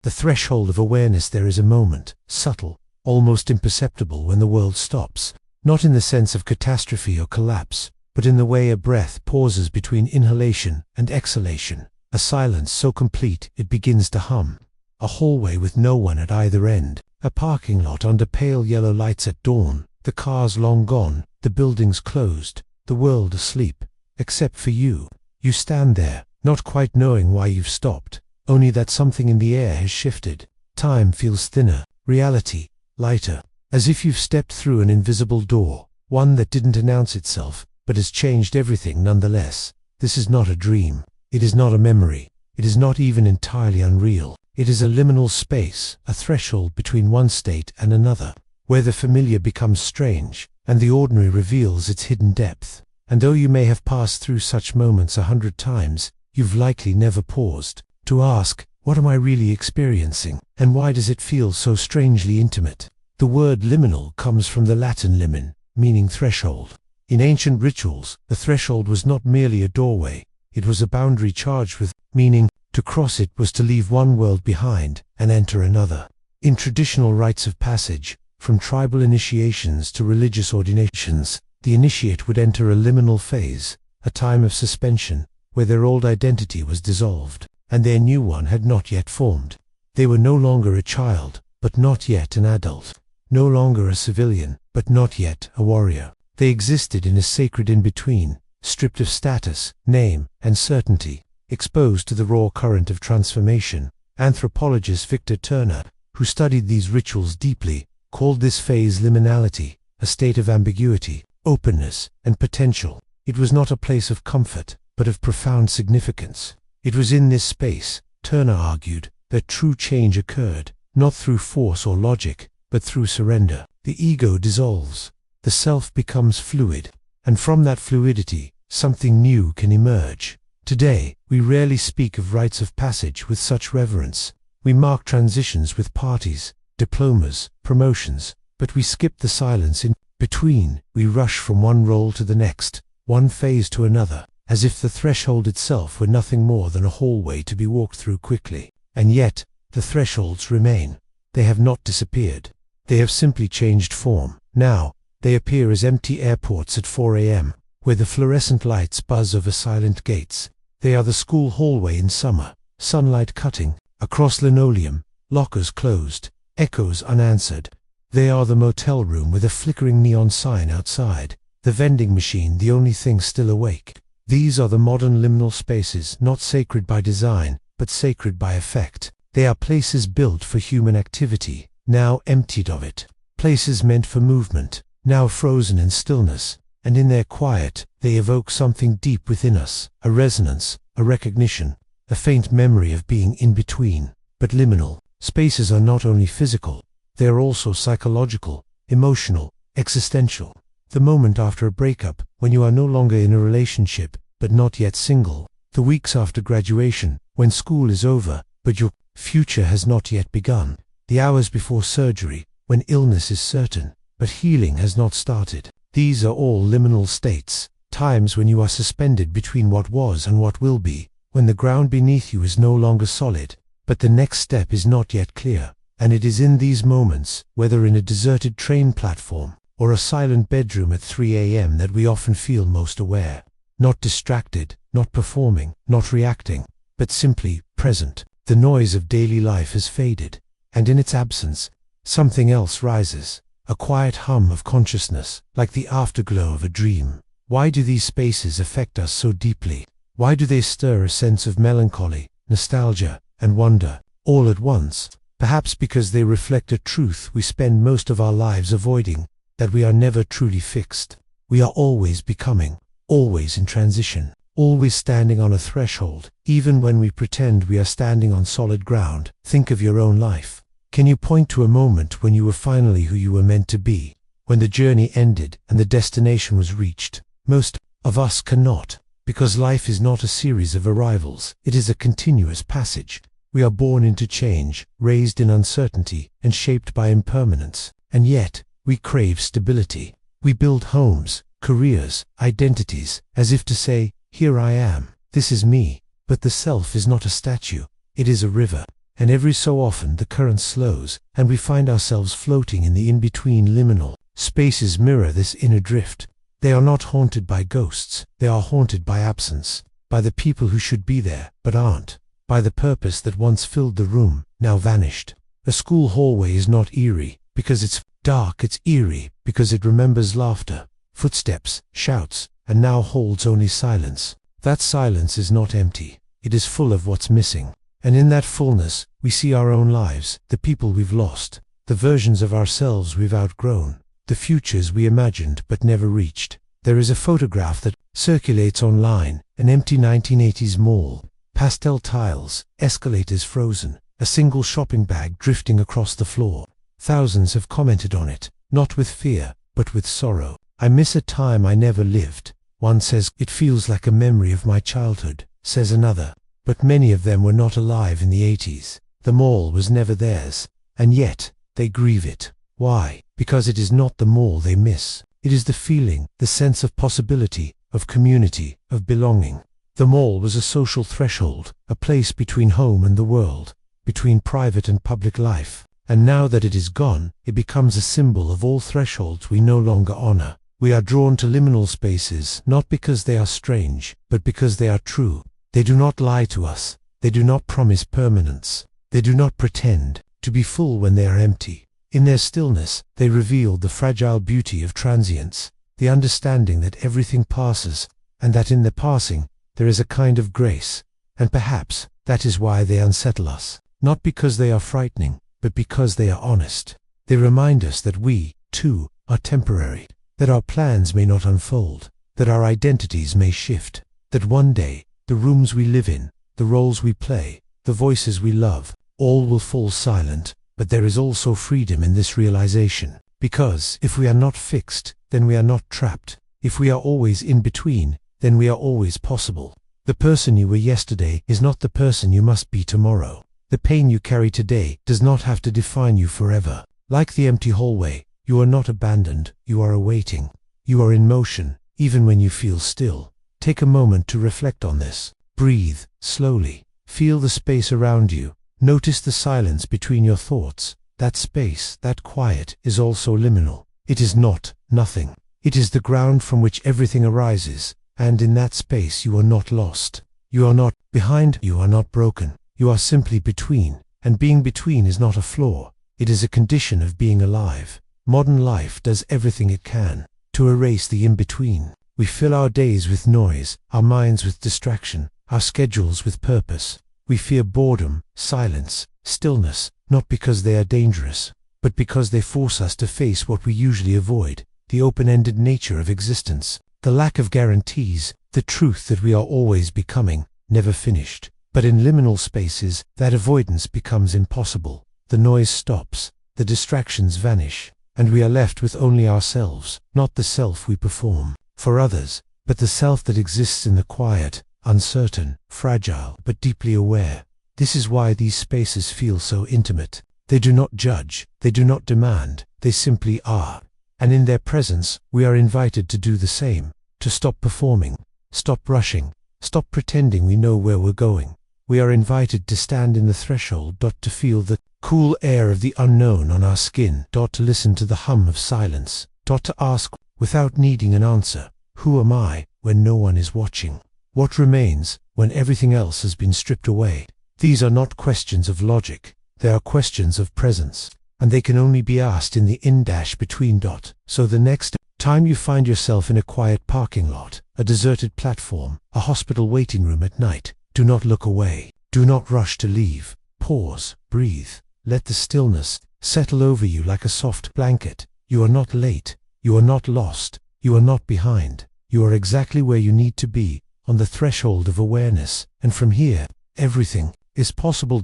the threshold of awareness. There is a moment, subtle, almost imperceptible, when the world stops, not in the sense of catastrophe or collapse, but in the way a breath pauses between inhalation and exhalation, a silence so complete it begins to hum. A hallway with no one at either end, a parking lot under pale yellow lights at dawn, the cars long gone, the buildings closed, the world asleep, except for you. You stand there, not quite knowing why you've stopped, only that something in the air has shifted. Time feels thinner, reality lighter, as if you've stepped through an invisible door, one that didn't announce itself, but has changed everything nonetheless. This is not a dream. It is not a memory. It is not even entirely unreal. It is a liminal space, a threshold between one state and another, where the familiar becomes strange, and the ordinary reveals its hidden depth. And though you may have passed through such moments 100 times, you've likely never paused to ask, what am I really experiencing, and why does it feel so strangely intimate? The word liminal comes from the Latin limen, meaning threshold. In ancient rituals, the threshold was not merely a doorway, it was a boundary charged with meaning. To cross it was to leave one world behind and enter another. In traditional rites of passage, from tribal initiations to religious ordinations, the initiate would enter a liminal phase, a time of suspension, where their old identity was dissolved, and their new one had not yet formed. They were no longer a child, but not yet an adult. No longer a civilian, but not yet a warrior. They existed in a sacred in-between, stripped of status, name, and certainty, exposed to the raw current of transformation. Anthropologist Victor Turner, who studied these rituals deeply, called this phase liminality, a state of ambiguity, openness, and potential. It was not a place of comfort, but of profound significance. It was in this space, Turner argued, that true change occurred, not through force or logic, but through surrender. The ego dissolves, the self becomes fluid, and from that fluidity, something new can emerge. Today, we rarely speak of rites of passage with such reverence. We mark transitions with parties, diplomas, promotions, but we skip the silence in between. We rush from one role to the next, one phase to another, as if the threshold itself were nothing more than a hallway to be walked through quickly. And yet, the thresholds remain. They have not disappeared. They have simply changed form. Now, they appear as empty airports at 4 a.m., where the fluorescent lights buzz over silent gates. They are the school hallway in summer, sunlight cutting across linoleum, lockers closed, echoes unanswered. They are the motel room with a flickering neon sign outside, the vending machine the only thing still awake. These are the modern liminal spaces, not sacred by design, but sacred by effect. They are places built for human activity, now emptied of it. Places meant for movement, now frozen in stillness. And in their quiet, they evoke something deep within us, a resonance, a recognition, a faint memory of being in between. But liminal spaces are not only physical, they are also psychological, emotional, existential. The moment after a breakup, when you are no longer in a relationship, but not yet single. The weeks after graduation, when school is over, but your future has not yet begun. The hours before surgery, when illness is certain, but healing has not started. These are all liminal states, times when you are suspended between what was and what will be, when the ground beneath you is no longer solid, but the next step is not yet clear. And it is in these moments, whether in a deserted train platform, or a silent bedroom at 3 a.m. that we often feel most aware. Not distracted, not performing, not reacting, but simply present. The noise of daily life has faded, and in its absence, something else rises. A quiet hum of consciousness, like the afterglow of a dream. Why do these spaces affect us so deeply? Why do they stir a sense of melancholy, nostalgia, and wonder, all at once? Perhaps because they reflect a truth we spend most of our lives avoiding, that we are never truly fixed. We are always becoming, always in transition, always standing on a threshold, even when we pretend we are standing on solid ground. Think of your own life. Can you point to a moment when you were finally who you were meant to be, when the journey ended and the destination was reached? Most of us cannot, because life is not a series of arrivals, it is a continuous passage. We are born into change, raised in uncertainty, and shaped by impermanence. And yet, we crave stability. We build homes, careers, identities, as if to say, here I am, this is me. But the self is not a statue, it is a river. and every so often the current slows, and we find ourselves floating in the in-between liminal spaces. Mirror this inner drift. They are not haunted by ghosts, they are haunted by absence, by the people who should be there, but aren't, by the purpose that once filled the room, now vanished. A school hallway is not eerie because it's dark, it's eerie because it remembers laughter, footsteps, shouts, and now holds only silence. That silence is not empty, it is full of what's missing. And in that fullness, we see our own lives, the people we've lost, the versions of ourselves we've outgrown, the futures we imagined but never reached. There is a photograph that circulates online, an empty 1980s mall, pastel tiles, escalators frozen, a single shopping bag drifting across the floor. Thousands have commented on it, not with fear, but with sorrow. I miss a time I never lived. One says, it feels like a memory of my childhood, says another. But many of them were not alive in the 80s. The mall was never theirs, and yet they grieve it. Why? Because it is not the mall they miss. It is the feeling, the sense of possibility, of community, of belonging. The mall was a social threshold, a place between home and the world, between private and public life. And now that it is gone, it becomes a symbol of all thresholds we no longer honor. We are drawn to liminal spaces, not because they are strange, but because they are true. They do not lie to us. They do not promise permanence. They do not pretend to be full when they are empty. In their stillness, they reveal the fragile beauty of transience, the understanding that everything passes, and that in the passing, there is a kind of grace. And perhaps that is why they unsettle us. Not because they are frightening, but because they are honest. They remind us that we, too, are temporary, that our plans may not unfold, that our identities may shift, that one day, the rooms we live in, the roles we play, the voices we love, all will fall silent. But there is also freedom in this realization, because if we are not fixed, then we are not trapped. If we are always in between, then we are always possible. The person you were yesterday is not the person you must be tomorrow. The pain you carry today does not have to define you forever. Like the empty hallway, you are not abandoned, you are awaiting. You are in motion, even when you feel still. Take a moment to reflect on this. Breathe, slowly. Feel the space around you. Notice the silence between your thoughts. That space, that quiet, is also liminal. It is not nothing. It is the ground from which everything arises, and in that space you are not lost. You are not behind, you are not broken. You are simply between, and being between is not a flaw. It is a condition of being alive. Modern life does everything it can to erase the in-between. We fill our days with noise, our minds with distraction, our schedules with purpose. We fear boredom, silence, stillness, not because they are dangerous, but because they force us to face what we usually avoid, the open-ended nature of existence, the lack of guarantees, the truth that we are always becoming, never finished. But in liminal spaces, that avoidance becomes impossible. The noise stops, the distractions vanish, and we are left with only ourselves, not the self we perform for others, but the self that exists in the quiet, uncertain, fragile, but deeply aware. This is why these spaces feel so intimate. They do not judge, they do not demand, they simply are. And in their presence, we are invited to do the same, to stop performing, stop rushing, stop pretending we know where we're going. We are invited to stand in the threshold, to feel the cool air of the unknown on our skin, to listen to the hum of silence, to ask, without needing an answer, who am I, when no one is watching? What remains, when everything else has been stripped away? These are not questions of logic, they are questions of presence, and they can only be asked in the in-between. So the next time you find yourself in a quiet parking lot, a deserted platform, a hospital waiting room at night, do not look away, do not rush to leave, pause, breathe, let the stillness settle over you like a soft blanket. You are not late, you are not lost, you are not behind, you are exactly where you need to be, on the threshold of awareness, and from here, everything is possible.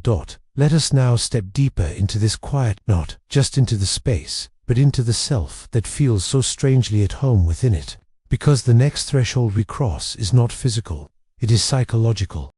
Let us now step deeper into this quiet, not just into the space, but into the self that feels so strangely at home within it. Because the next threshold we cross is not physical, it is psychological.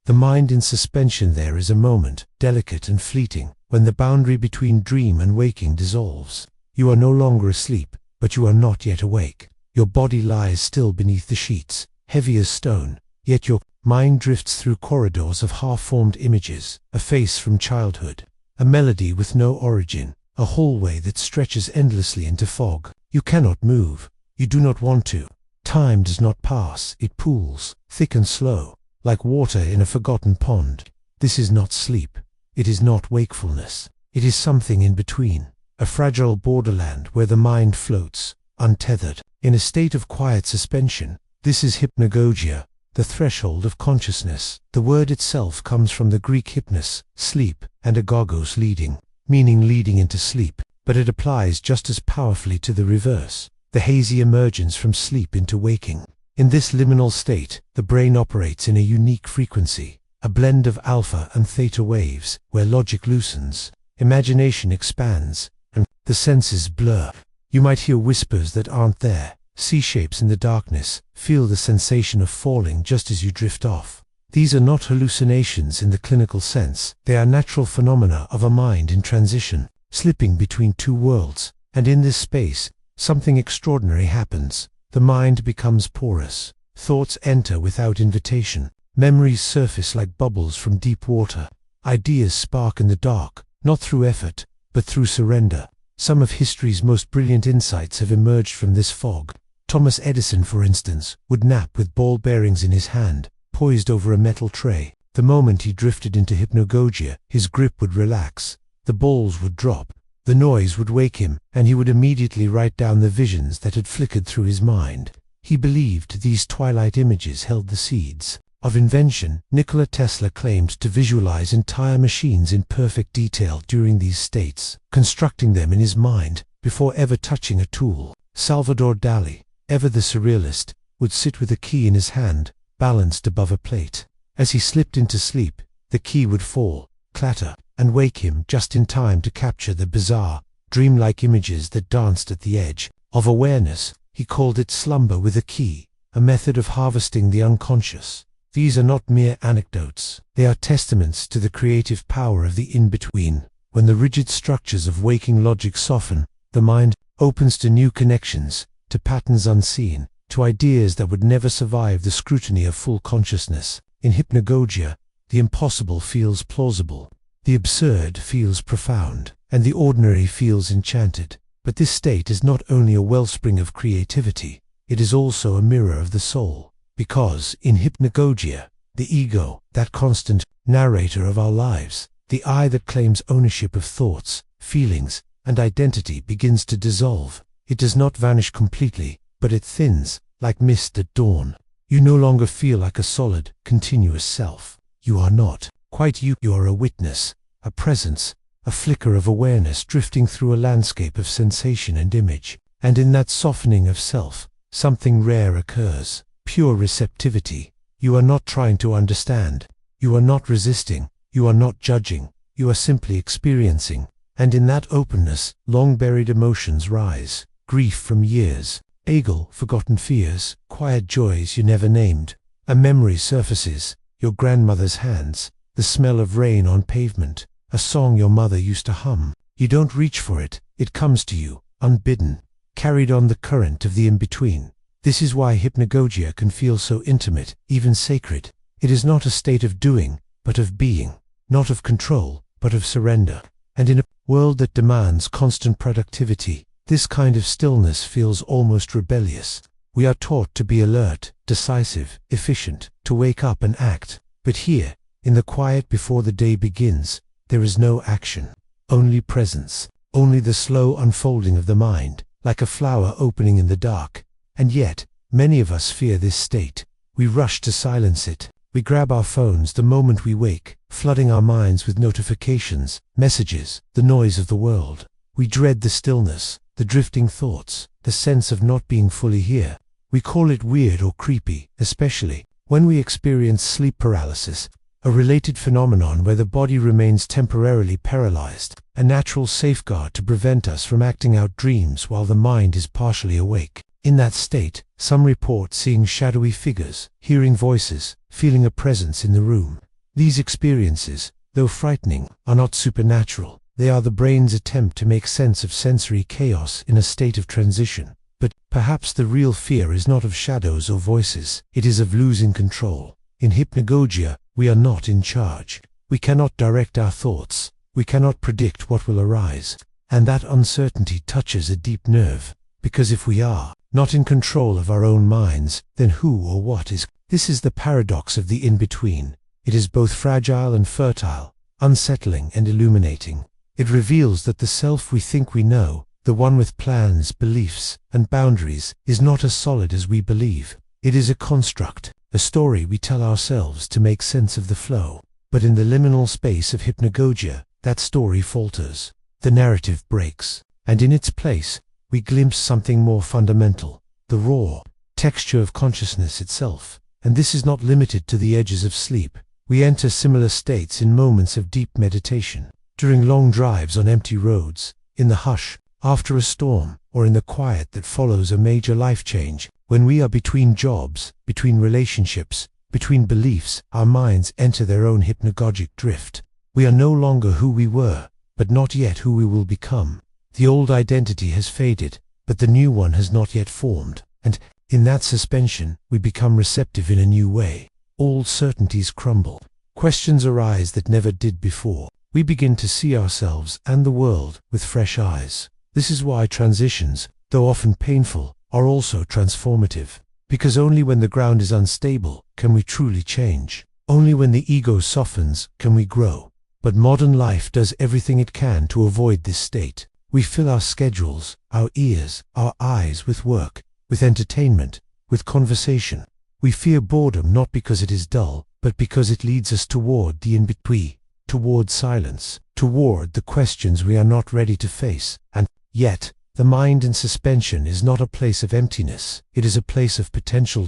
The mind in suspension there is a moment, delicate and fleeting, when the boundary between dream and waking dissolves. You are no longer asleep, but you are not yet awake. Your body lies still beneath the sheets, heavy as stone, yet your mind drifts through corridors of half-formed images, a face from childhood, a melody with no origin, a hallway that stretches endlessly into fog. You cannot move. You do not want to. Time does not pass. It pools, thick and slow, like water in a forgotten pond. This is not sleep. It is not wakefulness. It is something in between, a fragile borderland where the mind floats, untethered, in a state of quiet suspension. This is hypnagogia, the threshold of consciousness. The word itself comes from the Greek hypnos, sleep, and agogos, leading, meaning leading into sleep, but it applies just as powerfully to the reverse, the hazy emergence from sleep into waking. In this liminal state, the brain operates in a unique frequency, a blend of alpha and theta waves, where logic loosens, imagination expands, and the senses blur. You might hear whispers that aren't there, see shapes in the darkness, feel the sensation of falling just as you drift off. These are not hallucinations in the clinical sense. They are natural phenomena of a mind in transition, slipping between two worlds, and in this space, something extraordinary happens. The mind becomes porous. Thoughts enter without invitation. Memories surface like bubbles from deep water. Ideas spark in the dark, not through effort, but through surrender. Some of history's most brilliant insights have emerged from this fog. Thomas Edison, for instance, would nap with ball bearings in his hand, poised over a metal tray. The moment he drifted into hypnagogia, his grip would relax, the balls would drop, the noise would wake him, and he would immediately write down the visions that had flickered through his mind. He believed these twilight images held the seeds of invention. Nikola Tesla claimed to visualize entire machines in perfect detail during these states, constructing them in his mind before ever touching a tool. Salvador Dali, ever the surrealist, would sit with a key in his hand, balanced above a plate. As he slipped into sleep, the key would fall, clatter, and wake him just in time to capture the bizarre, dreamlike images that danced at the edge of awareness. He called it slumber with a key, a method of harvesting the unconscious. These are not mere anecdotes. They are testaments to the creative power of the in-between. When the rigid structures of waking logic soften, the mind opens to new connections, to patterns unseen, to ideas that would never survive the scrutiny of full consciousness. In hypnagogia, the impossible feels plausible, the absurd feels profound, and the ordinary feels enchanted. But this state is not only a wellspring of creativity, it is also a mirror of the soul. Because, in hypnagogia, the ego, that constant narrator of our lives, the I that claims ownership of thoughts, feelings, and identity, begins to dissolve. It does not vanish completely, but it thins, like mist at dawn. You no longer feel like a solid, continuous self. You are not quite you. You are a witness, a presence, a flicker of awareness drifting through a landscape of sensation and image. And in that softening of self, something rare occurs. Pure receptivity. You are not trying to understand. You are not resisting. You are not judging. You are simply experiencing. And in that openness, long-buried emotions rise. Grief from years, ague, forgotten fears, quiet joys you never named. A memory surfaces, your grandmother's hands, the smell of rain on pavement, a song your mother used to hum. You don't reach for it, it comes to you, unbidden, carried on the current of the in-between. This is why hypnagogia can feel so intimate, even sacred. It is not a state of doing, but of being, not of control, but of surrender. And in a world that demands constant productivity, this kind of stillness feels almost rebellious. We are taught to be alert, decisive, efficient, to wake up and act. But here, in the quiet before the day begins, there is no action, only presence, only the slow unfolding of the mind, like a flower opening in the dark. And yet, many of us fear this state. We rush to silence it. We grab our phones the moment we wake, flooding our minds with notifications, messages, the noise of the world. We dread the stillness, the drifting thoughts, the sense of not being fully here. We call it weird or creepy, especially when we experience sleep paralysis, a related phenomenon where the body remains temporarily paralyzed, a natural safeguard to prevent us from acting out dreams while the mind is partially awake. In that state, some report seeing shadowy figures, hearing voices, feeling a presence in the room. These experiences, though frightening, are not supernatural. They are the brain's attempt to make sense of sensory chaos in a state of transition. But perhaps the real fear is not of shadows or voices, it is of losing control. In hypnagogia, we are not in charge. We cannot direct our thoughts. We cannot predict what will arise. And that uncertainty touches a deep nerve. Because if we are not in control of our own minds, then who or what is? This is the paradox of the in-between. It is both fragile and fertile, unsettling and illuminating. It reveals that the self we think we know, the one with plans, beliefs, and boundaries, is not as solid as we believe. It is a construct, a story we tell ourselves to make sense of the flow. But in the liminal space of hypnagogia, that story falters. The narrative breaks, and in its place, we glimpse something more fundamental, the raw texture of consciousness itself. And this is not limited to the edges of sleep. We enter similar states in moments of deep meditation, during long drives on empty roads, in the hush after a storm, or in the quiet that follows a major life change. When we are between jobs, between relationships, between beliefs, our minds enter their own hypnagogic drift. We are no longer who we were, but not yet who we will become. The old identity has faded, but the new one has not yet formed, and in that suspension, we become receptive in a new way. Old certainties crumble. Questions arise that never did before. We begin to see ourselves and the world with fresh eyes. This is why transitions, though often painful, are also transformative. Because only when the ground is unstable can we truly change. Only when the ego softens can we grow. But modern life does everything it can to avoid this state. We fill our schedules, our ears, our eyes with work, with entertainment, with conversation. We fear boredom not because it is dull, but because it leads us toward the in-between, toward silence, toward the questions we are not ready to face. And yet, the mind in suspension is not a place of emptiness. It is a place of potential.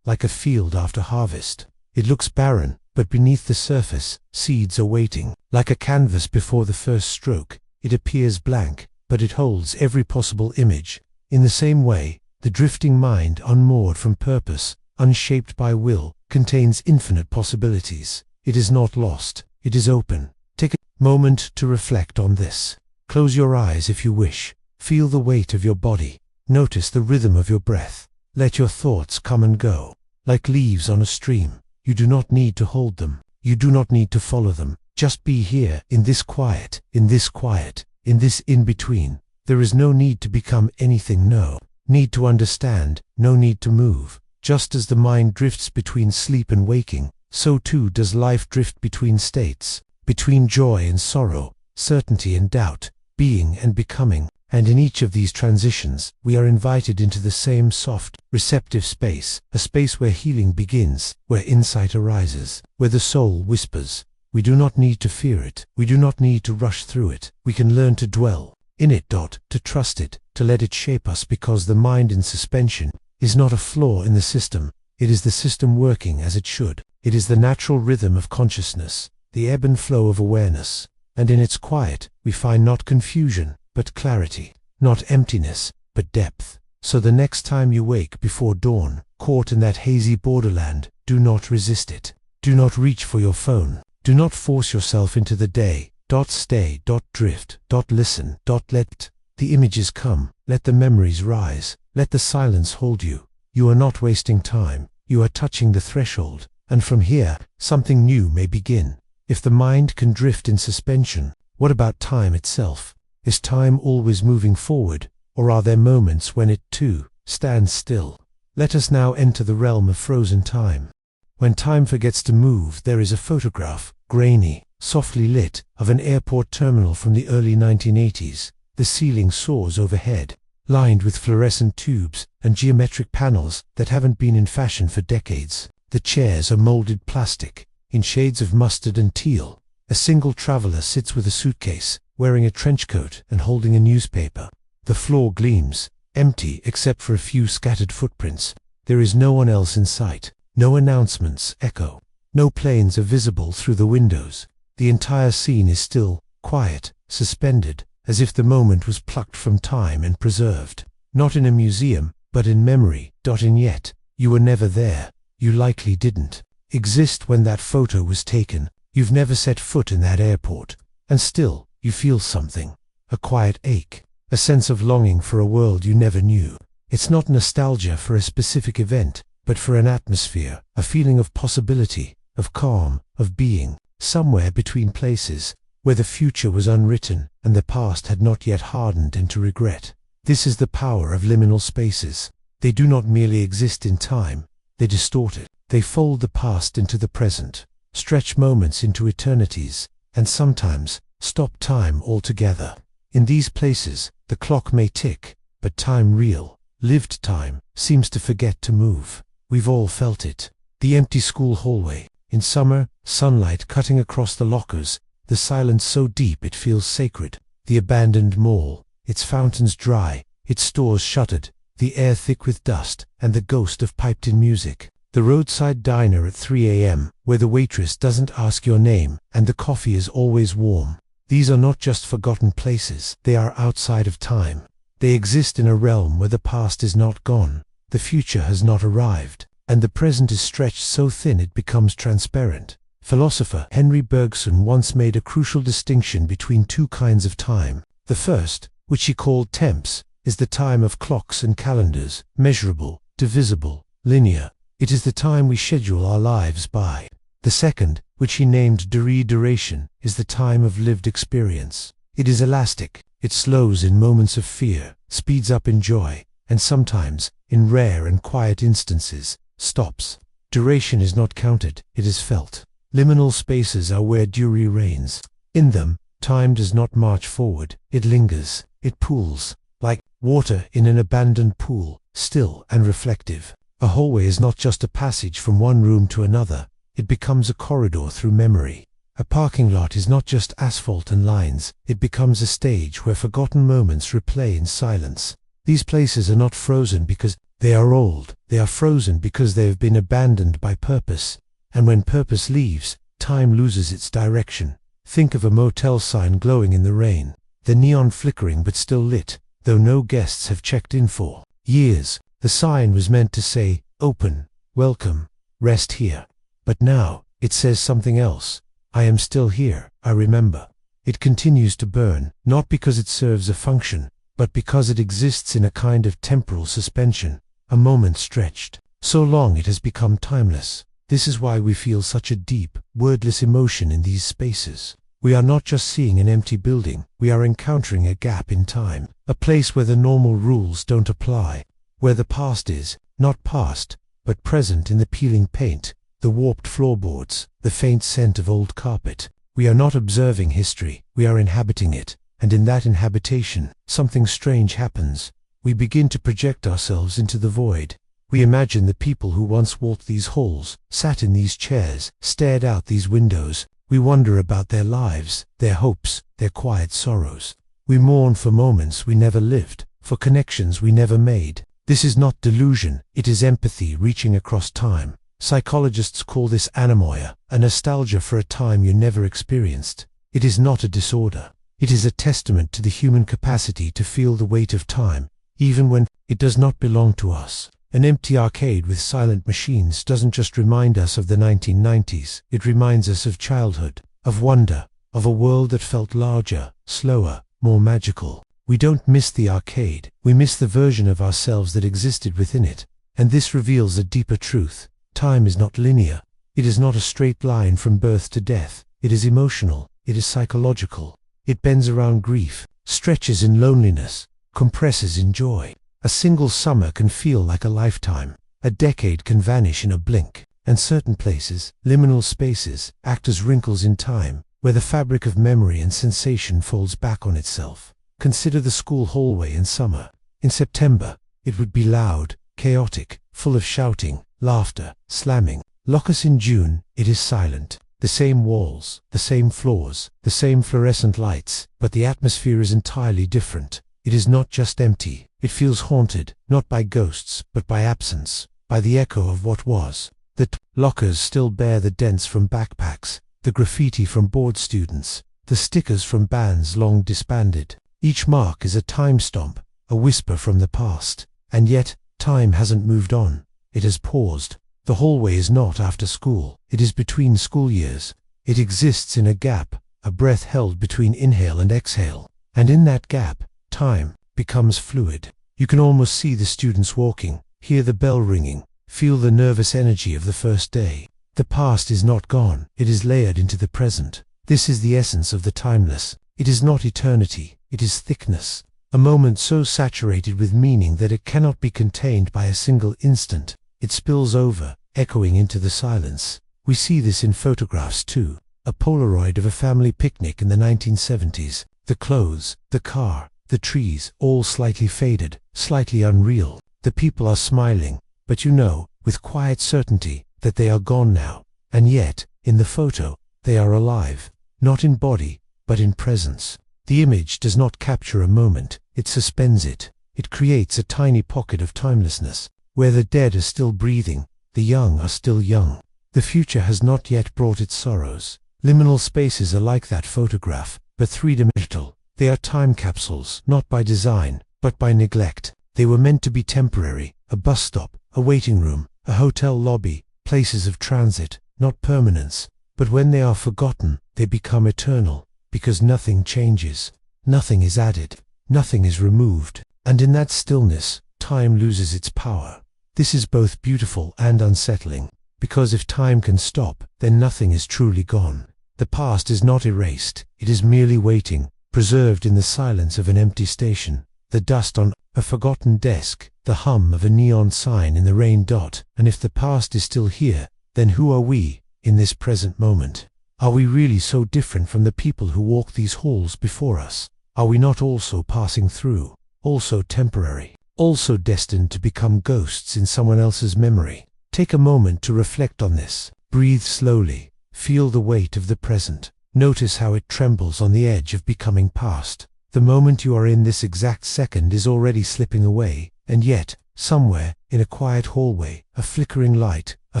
Like a field after harvest. It looks barren, but beneath the surface, seeds are waiting. Like a canvas before the first stroke, it appears blank, but it holds every possible image. In the same way, the drifting mind, unmoored from purpose, unshaped by will, contains infinite possibilities. It is not lost. It is open. Take a moment to reflect on this. Close your eyes if you wish. Feel the weight of your body. Notice the rhythm of your breath. Let your thoughts come and go. Like leaves on a stream. You do not need to hold them. You do not need to follow them. Just be here, in this quiet, in this in-between. There is no need to become anything, no need to understand, no need to move. Just as the mind drifts between sleep and waking, so too does life drift between states, between joy and sorrow, certainty and doubt, being and becoming. And in each of these transitions, we are invited into the same soft, receptive space, a space where healing begins, where insight arises, where the soul whispers. We do not need to fear it. We do not need to rush through it. We can learn to dwell in it. To trust it, to let it shape us, because the mind in suspension is not a flaw in the system. It is the system working as it should. It is the natural rhythm of consciousness, the ebb and flow of awareness. And in its quiet, we find not confusion, but clarity, not emptiness, but depth. So the next time you wake before dawn, caught in that hazy borderland, do not resist it. Do not reach for your phone. Do not force yourself into the day. Stay, drift, listen, let the images come, let the memories rise, let the silence hold you. You are not wasting time. You are touching the threshold, and from here, something new may begin. If the mind can drift in suspension, what about time itself? Is time always moving forward, or are there moments when it, too, stands still? Let us now enter the realm of frozen time. When time forgets to move, there is a photograph, grainy, softly lit, of an airport terminal from the early 1980s. The ceiling soars overhead, lined with fluorescent tubes and geometric panels that haven't been in fashion for decades. The chairs are molded plastic, in shades of mustard and teal. A single traveler sits with a suitcase, wearing a trench coat and holding a newspaper. The floor gleams, empty except for a few scattered footprints. There is no one else in sight. No announcements echo. No planes are visible through the windows. The entire scene is still, quiet, suspended, as if the moment was plucked from time and preserved. Not in a museum, but in memory. And yet, you were never there. You likely didn't exist when that photo was taken. You've never set foot in that airport. And still, you feel something. A quiet ache. A sense of longing for a world you never knew. It's not nostalgia for a specific event, but for an atmosphere, a feeling of possibility, of calm, of being, somewhere between places, where the future was unwritten and the past had not yet hardened into regret. This is the power of liminal spaces. They do not merely exist in time, they distort it. They fold the past into the present, stretch moments into eternities, and sometimes stop time altogether. In these places, the clock may tick, but time, real, lived time, seems to forget to move. We've all felt it. The empty school hallway. In summer, sunlight cutting across the lockers, the silence so deep it feels sacred. The abandoned mall, its fountains dry, its stores shuttered, the air thick with dust, and the ghost of piped-in music. The roadside diner at 3 a.m., where the waitress doesn't ask your name, and the coffee is always warm. These are not just forgotten places, they are outside of time. They exist in a realm where the past is not gone, the future has not arrived, and the present is stretched so thin it becomes transparent. Philosopher Henry Bergson once made a crucial distinction between two kinds of time. The first, which he called temps, is the time of clocks and calendars, measurable, divisible, linear. It is the time we schedule our lives by. The second, which he named duration, is the time of lived experience. It is elastic. It slows in moments of fear, speeds up in joy, and sometimes, in rare and quiet instances, stops. Duration is not counted, it is felt. Liminal spaces are where Dury reigns. In them, time does not march forward, it lingers, it pools, like water in an abandoned pool, still and reflective. A hallway is not just a passage from one room to another, it becomes a corridor through memory. A parking lot is not just asphalt and lines, it becomes a stage where forgotten moments replay in silence. These places are not frozen because they are old, they are frozen because they have been abandoned by purpose. And when purpose leaves, time loses its direction. Think of a motel sign glowing in the rain, the neon flickering but still lit, though no guests have checked in for years. The sign was meant to say, open, welcome, rest here. But now, it says something else. I am still here, I remember. It continues to burn, not because it serves a function, but because it exists in a kind of temporal suspension, a moment stretched. So long it has become timeless. This is why we feel such a deep, wordless emotion in these spaces. We are not just seeing an empty building, we are encountering a gap in time, a place where the normal rules don't apply, where the past is, not past, but present in the peeling paint, the warped floorboards, the faint scent of old carpet. We are not observing history, we are inhabiting it, and in that inhabitation, something strange happens. We begin to project ourselves into the void. We imagine the people who once walked these halls, sat in these chairs, stared out these windows. We wonder about their lives, their hopes, their quiet sorrows. We mourn for moments we never lived, for connections we never made. This is not delusion, it is empathy reaching across time. Psychologists call this anemoia, a nostalgia for a time you never experienced. It is not a disorder. It is a testament to the human capacity to feel the weight of time, even when it does not belong to us. An empty arcade with silent machines doesn't just remind us of the 1990s, it reminds us of childhood, of wonder, of a world that felt larger, slower, more magical. We don't miss the arcade, we miss the version of ourselves that existed within it. And this reveals a deeper truth. Time is not linear. It is not a straight line from birth to death. It is emotional, it is psychological. It bends around grief, stretches in loneliness, compresses in joy. A single summer can feel like a lifetime. A decade can vanish in a blink. And certain places, liminal spaces, act as wrinkles in time, where the fabric of memory and sensation folds back on itself. Consider the school hallway in summer. In September, it would be loud, chaotic, full of shouting, laughter, slamming. Lock us in June, it is silent. The same walls, the same floors, the same fluorescent lights, but the atmosphere is entirely different. It is not just empty, it feels haunted, not by ghosts, but by absence, by the echo of what was. The lockers still bear the dents from backpacks, the graffiti from bored students, the stickers from bands long disbanded. Each mark is a time stomp, a whisper from the past. And yet, time hasn't moved on. It has paused. The hallway is not after school. It is between school years. It exists in a gap, a breath held between inhale and exhale. And in that gap, time becomes fluid. You can almost see the students walking, hear the bell ringing, Feel the nervous energy of the first day. The past is not gone, it is layered into the present. This is the essence of the timeless. It is not eternity, it is thickness. A moment so saturated with meaning that it cannot be contained by a single instant. It spills over, echoing into the silence. We see this in photographs too. A Polaroid of a family picnic in the 1970s. The clothes, the car, the trees, all slightly faded, slightly unreal. The people are smiling, but you know, with quiet certainty, that they are gone now. And yet, in the photo, they are alive, not in body, but in presence. The image does not capture a moment, it suspends it. It creates a tiny pocket of timelessness, where the dead are still breathing, the young are still young. The future has not yet brought its sorrows. Liminal spaces are like that photograph, but three-dimensional. They are time capsules, not by design, but by neglect. They were meant to be temporary, a bus stop, a waiting room, a hotel lobby, places of transit, not permanence. But when they are forgotten, they become eternal, because nothing changes, nothing is added, nothing is removed, and in that stillness, time loses its power. This is both beautiful and unsettling, because if time can stop, then nothing is truly gone. The past is not erased, it is merely waiting, preserved in the silence of an empty station, the dust on a forgotten desk, the hum of a neon sign in the rain dot. And if the past is still here, then who are we, in this present moment? Are we really so different from the people who walked these halls before us? Are we not also passing through, also temporary, also destined to become ghosts in someone else's memory? Take a moment to reflect on this. Breathe slowly. Feel the weight of the present. Notice how it trembles on the edge of becoming past. The moment you are in this exact second is already slipping away, and yet, somewhere, in a quiet hallway, a flickering light, a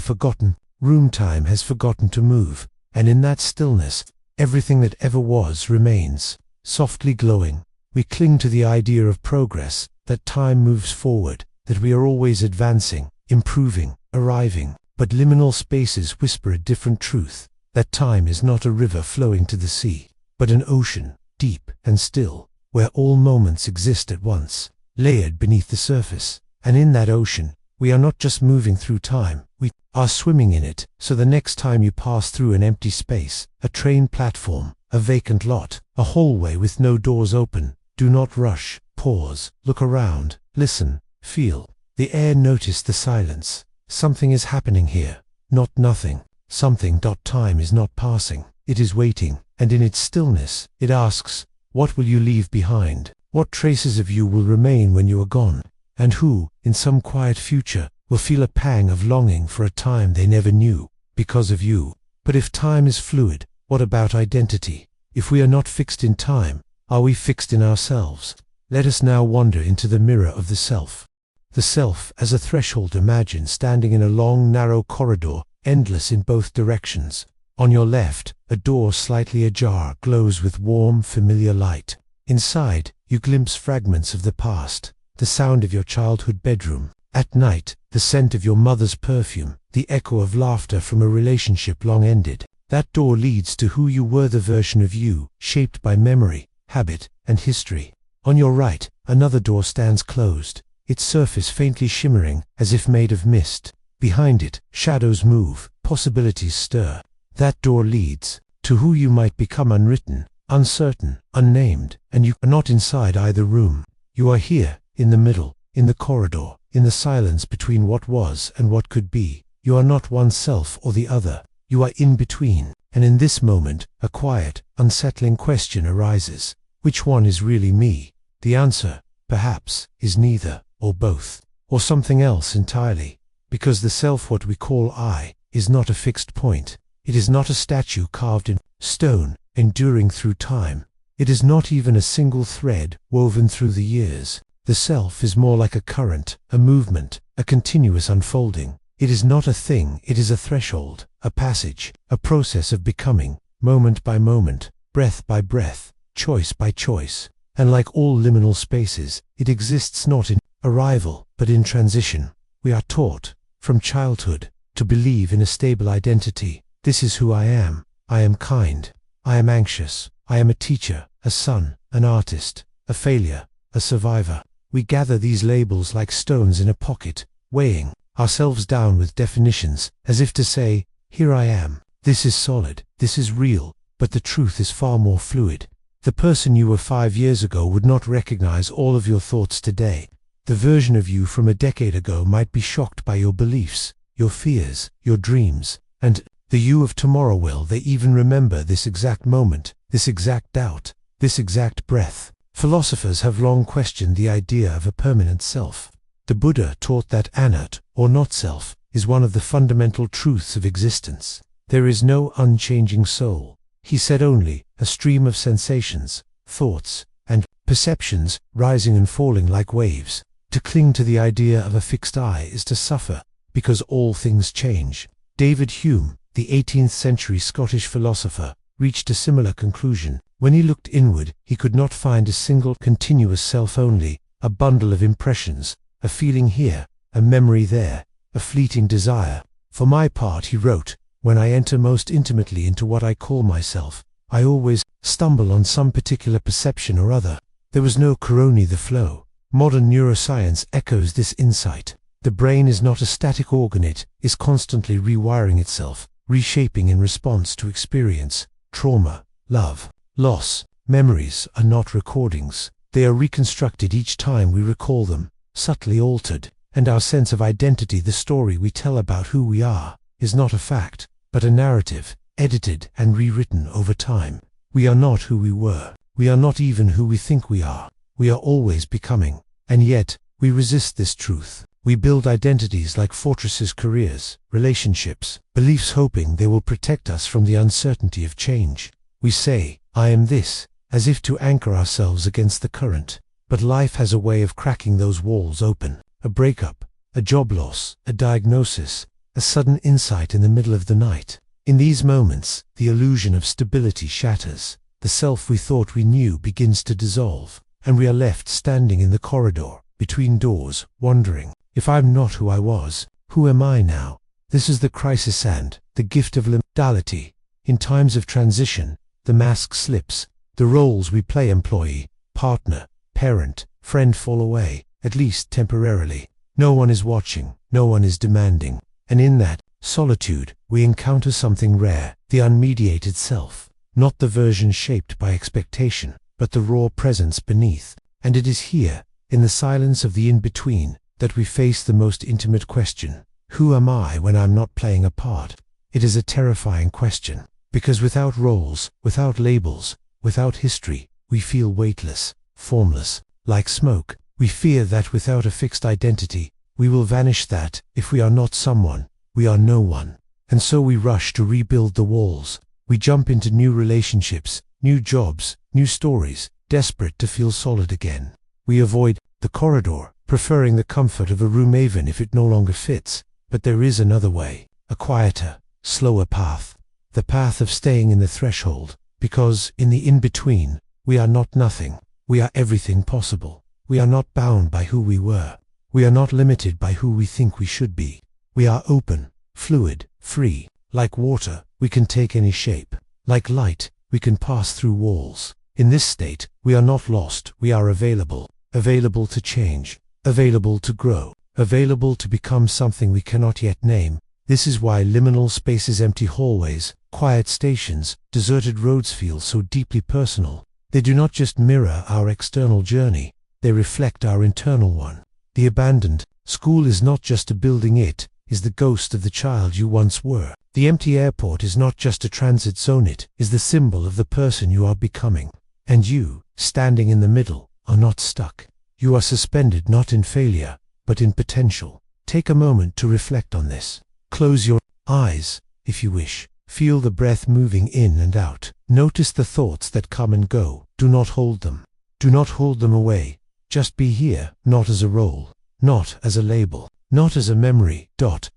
forgotten room, time has forgotten to move, and in that stillness, everything that ever was remains, softly glowing. We cling to the idea of progress, that time moves forward, that we are always advancing, improving, arriving. But liminal spaces whisper a different truth, that time is not a river flowing to the sea, but an ocean, deep and still, where all moments exist at once, layered beneath the surface. And in that ocean, we are not just moving through time, we are swimming in it. So the next time you pass through an empty space, a train platform, a vacant lot, a hallway with no doors open, do not rush, pause, look around, listen, feel the air, notice the silence. Something is happening here, not nothing. Something. Time is not passing, it is waiting, and in its stillness, it asks, what will you leave behind? What traces of you will remain when you are gone? And who, in some quiet future, will feel a pang of longing for a time they never knew, because of you? But if time is fluid, what about identity? If we are not fixed in time, are we fixed in ourselves? Let us now wander into the mirror of the self. The self as a threshold. Imagine standing in a long, narrow corridor, endless in both directions. On your left, a door slightly ajar glows with warm, familiar light. Inside, you glimpse fragments of the past, the sound of your childhood bedroom. At night, the scent of your mother's perfume, the echo of laughter from a relationship long ended. That door leads to who you were, the version of you, shaped by memory, habit, and history. On your right, another door stands closed, its surface faintly shimmering, as if made of mist. Behind it, shadows move, possibilities stir. That door leads to who you might become, unwritten, uncertain, unnamed, and you are not inside either room. You are here, in the middle, in the corridor, in the silence between what was and what could be. You are not oneself or the other, you are in between. And in this moment, a quiet, unsettling question arises. Which one is really me? The answer, perhaps, is neither, or both, or something else entirely. Because the self, what we call I, is not a fixed point. It is not a statue carved in stone, enduring through time. It is not even a single thread woven through the years. The self is more like a current, a movement, a continuous unfolding. It is not a thing, it is a threshold, a passage, a process of becoming, moment by moment, breath by breath, choice by choice. And like all liminal spaces, it exists not in arrival, but in transition. We are taught, from childhood, to believe in a stable identity. This is who I am. I am kind. I am anxious. I am a teacher, a son, an artist, a failure, a survivor. We gather these labels like stones in a pocket, weighing ourselves down with definitions, as if to say, here I am, this is solid, this is real, but the truth is far more fluid. The person you were 5 years ago would not recognize all of your thoughts today. The version of you from a decade ago might be shocked by your beliefs, your fears, your dreams, and the you of tomorrow will they even remember this exact moment, this exact doubt, this exact breath. Philosophers have long questioned the idea of a permanent self. The Buddha taught that anat, or not self, is one of the fundamental truths of existence. There is no unchanging soul. He said only a stream of sensations, thoughts, and perceptions rising and falling like waves. To cling to the idea of a fixed I is to suffer, because all things change. David Hume, the 18th century Scottish philosopher, reached a similar conclusion. When he looked inward, he could not find a single continuous self, only a bundle of impressions, a feeling here, a memory there, a fleeting desire. For my part, he wrote, when I enter most intimately into what I call myself, I always stumble on some particular perception or other. There was no coroni the flow. Modern neuroscience echoes this insight. The brain is not a static organ, it is constantly rewiring itself, reshaping in response to experience, trauma, love, loss. Memories are not recordings. They are reconstructed each time we recall them, subtly altered, and our sense of identity, the story we tell about who we are, is not a fact, but a narrative, edited and rewritten over time. We are not who we were. We are not even who we think we are. We are always becoming. And yet, we resist this truth. We build identities like fortresses, careers, relationships, beliefs, hoping they will protect us from the uncertainty of change. We say, I am this, as if to anchor ourselves against the current. But life has a way of cracking those walls open. A breakup, a job loss, a diagnosis, a sudden insight in the middle of the night. In these moments, the illusion of stability shatters. The self we thought we knew begins to dissolve, and we are left standing in the corridor, between doors, wondering, if I'm not who I was, who am I now? This is the crisis and the gift of liminality. In times of transition, the mask slips. The roles we play, employee, partner, parent, friend, fall away, at least temporarily. No one is watching, no one is demanding. And in that solitude, we encounter something rare, the unmediated self. Not the version shaped by expectation, but the raw presence beneath. And it is here, in the silence of the in-between, that we face the most intimate question. Who am I when I'm not playing a part? It is a terrifying question, because without roles, without labels, without history, we feel weightless, formless, like smoke. We fear that without a fixed identity, we will vanish, that, if we are not someone, we are no one. And so we rush to rebuild the walls. We jump into new relationships, new jobs, new stories, desperate to feel solid again. We avoid the corridor, preferring the comfort of a room even if it no longer fits. But there is another way, a quieter, slower path. The path of staying in the threshold, because, in the in-between, we are not nothing. We are everything possible. We are not bound by who we were. We are not limited by who we think we should be. We are open, fluid, free. Like water, we can take any shape. Like light, we can pass through walls. In this state, we are not lost. We are available. Available to change. Available to grow. Available to become something we cannot yet name. This is why liminal spaces, empty hallways, quiet stations, deserted roads feel so deeply personal. They do not just mirror our external journey. They reflect our internal one. The abandoned school is not just a building, it is the ghost of the child you once were. The empty airport is not just a transit zone, it is the symbol of the person you are becoming. And you, standing in the middle, are not stuck. You are suspended not in failure, but in potential. Take a moment to reflect on this. Close your eyes, if you wish. Feel the breath moving in and out. Notice the thoughts that come and go. Do not hold them. Do not hold them away. Just be here, not as a role, not as a label, not as a memory,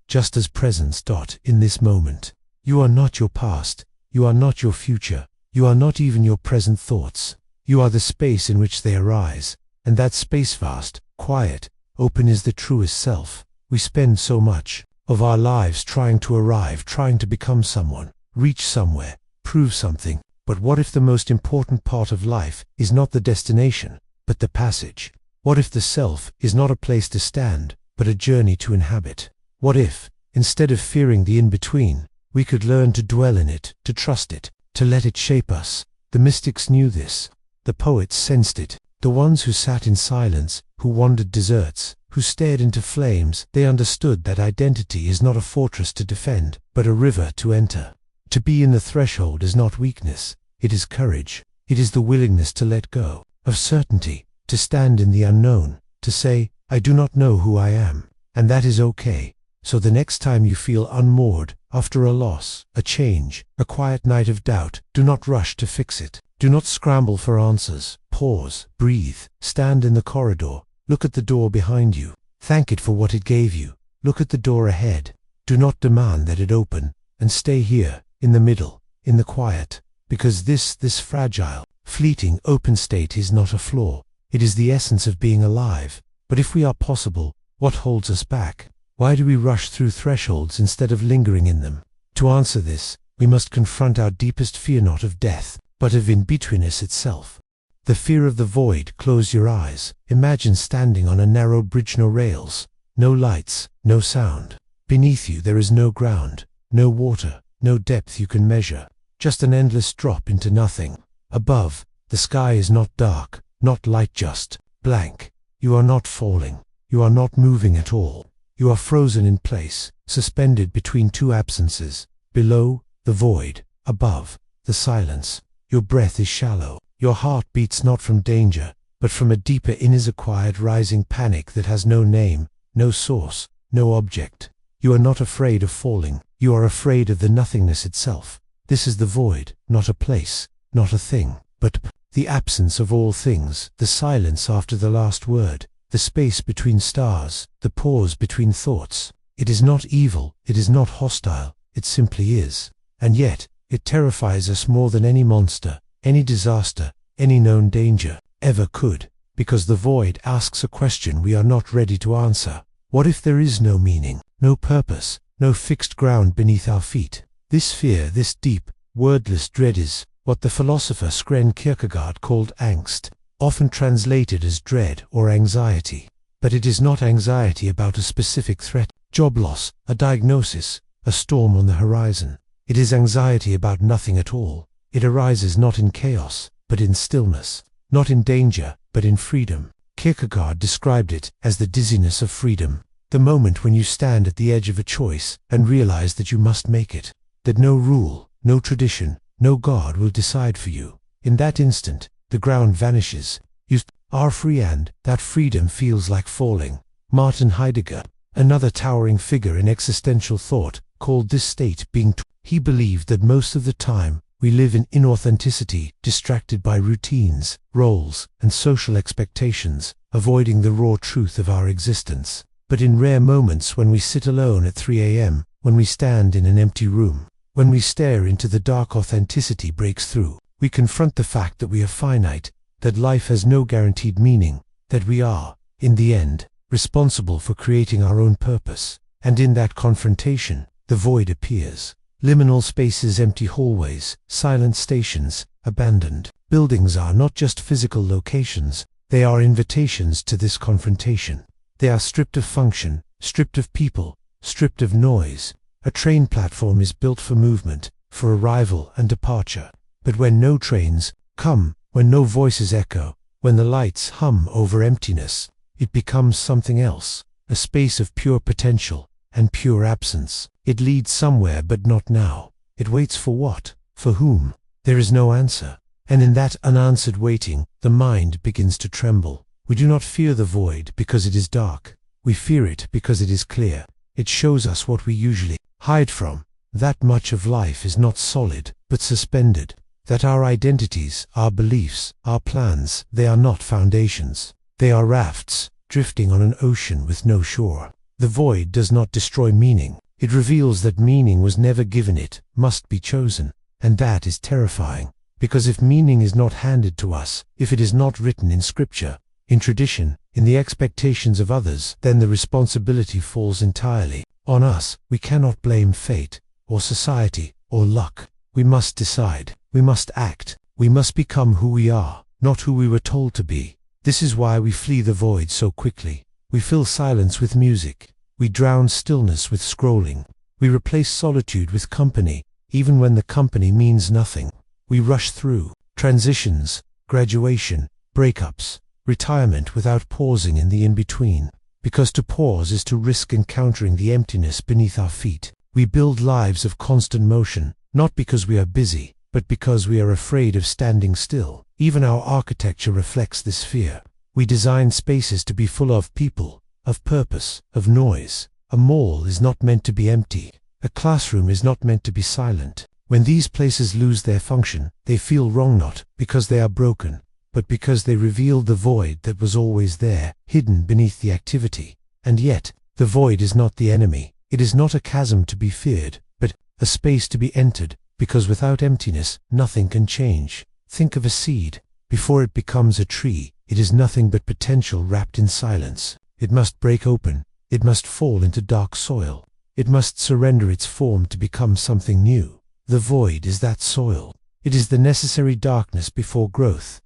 just as presence, in this moment. You are not your past. You are not your future. You are not even your present thoughts. You are the space in which they arise. And that space, vast, quiet, open, is the truest self. We spend so much of our lives trying to arrive, trying to become someone, reach somewhere, prove something. But what if the most important part of life is not the destination, but the passage? What if the self is not a place to stand, but a journey to inhabit? What if, instead of fearing the in-between, we could learn to dwell in it, to trust it, to let it shape us? The mystics knew this. The poets sensed it. The ones who sat in silence, who wandered deserts, who stared into flames, they understood that identity is not a fortress to defend, but a river to enter. To be in the threshold is not weakness, it is courage. It is the willingness to let go of certainty, to stand in the unknown, to say, I do not know who I am, and that is okay. So the next time you feel unmoored, after a loss, a change, a quiet night of doubt, do not rush to fix it. Do not scramble for answers. Pause, breathe, stand in the corridor, look at the door behind you, thank it for what it gave you, look at the door ahead. Do not demand that it open, and stay here, in the middle, in the quiet, because this fragile, fleeting, open state is not a flaw. It is the essence of being alive. But if we are possible, what holds us back? Why do we rush through thresholds instead of lingering in them? To answer this, we must confront our deepest fear, not of death, but of in-betweenness itself. The fear of the void. Close your eyes. Imagine standing on a narrow bridge, no rails, no lights, no sound. Beneath you there is no ground, no water, no depth you can measure, just an endless drop into nothing. Above, the sky is not dark, not light, just blank. You are not falling. You are not moving at all. You are frozen in place, suspended between two absences. Below, the void. Above, the silence. Your breath is shallow. Your heart beats not from danger, but from a deeper inner quiet rising panic that has no name, no source, no object. You are not afraid of falling. You are afraid of the nothingness itself. This is the void, not a place, not a thing, but the absence of all things, the silence after the last word, the space between stars, the pause between thoughts. It is not evil, it is not hostile, it simply is. And yet, it terrifies us more than any monster, any disaster, any known danger ever could, because the void asks a question we are not ready to answer. What if there is no meaning, no purpose, no fixed ground beneath our feet? This fear, this deep, wordless dread is what the philosopher Søren Kierkegaard called angst, often translated as dread or anxiety. But it is not anxiety about a specific threat, job loss, a diagnosis, a storm on the horizon. It is anxiety about nothing at all. It arises not in chaos, but in stillness, not in danger, but in freedom. Kierkegaard described it as the dizziness of freedom, the moment when you stand at the edge of a choice and realize that you must make it, that no rule, no tradition, no God will decide for you. In that instant, the ground vanishes. You are free, and that freedom feels like falling. Martin Heidegger, another towering figure in existential thought, called this state being he believed that most of the time we live in inauthenticity, distracted by routines, roles, and social expectations, avoiding the raw truth of our existence. But in rare moments, when we sit alone at 3 a.m., when we stand in an empty room, when we stare into the dark, authenticity breaks through. We confront the fact that we are finite, that life has no guaranteed meaning, that we are, in the end, responsible for creating our own purpose. And in that confrontation, the void appears. Liminal spaces, empty hallways, silent stations, abandoned buildings are not just physical locations, they are invitations to this confrontation. They are stripped of function, stripped of people, stripped of noise. A train platform is built for movement, for arrival and departure. But when no trains come, when no voices echo, when the lights hum over emptiness, it becomes something else, a space of pure potential and pure absence. It leads somewhere, but not now. It waits for what? For whom? There is no answer. And in that unanswered waiting, the mind begins to tremble. We do not fear the void because it is dark. We fear it because it is clear. It shows us what we usually hide from. That much of life is not solid, but suspended. That our identities, our beliefs, our plans, they are not foundations. They are rafts, drifting on an ocean with no shore. The void does not destroy meaning. It reveals that meaning was never given, it must be chosen. And that is terrifying. Because if meaning is not handed to us, if it is not written in scripture, in tradition, in the expectations of others, then the responsibility falls entirely on us. We cannot blame fate, or society, or luck. We must decide. We must act. We must become who we are, not who we were told to be. This is why we flee the void so quickly. We fill silence with music. We drown stillness with scrolling. We replace solitude with company, even when the company means nothing. We rush through transitions, graduation, breakups, retirement without pausing in the in-between. Because to pause is to risk encountering the emptiness beneath our feet. We build lives of constant motion, not because we are busy, but because we are afraid of standing still. Even our architecture reflects this fear. We design spaces to be full of people, of purpose, of noise. A mall is not meant to be empty. A classroom is not meant to be silent. When these places lose their function, they feel wrong, not because they are broken, but because they reveal the void that was always there, hidden beneath the activity. And yet, the void is not the enemy. It is not a chasm to be feared, but a space to be entered, because without emptiness, nothing can change. Think of a seed. Before it becomes a tree, it is nothing but potential wrapped in silence. It must break open. It must fall into dark soil. It must surrender its form to become something new. The void is that soil. It is the necessary darkness before growth.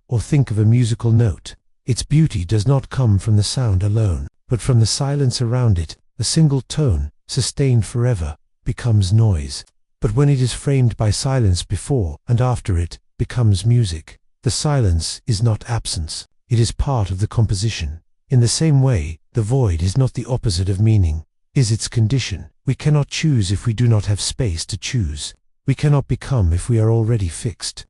Or think of a musical note. Its beauty does not come from the sound alone, but from the silence around it. A single tone, sustained forever, becomes noise. But when it is framed by silence before and after it, becomes music. The silence is not absence. It is part of the composition. In the same way, the void is not the opposite of meaning, is its condition. We cannot choose if we do not have space to choose. We cannot become if we are already fixed.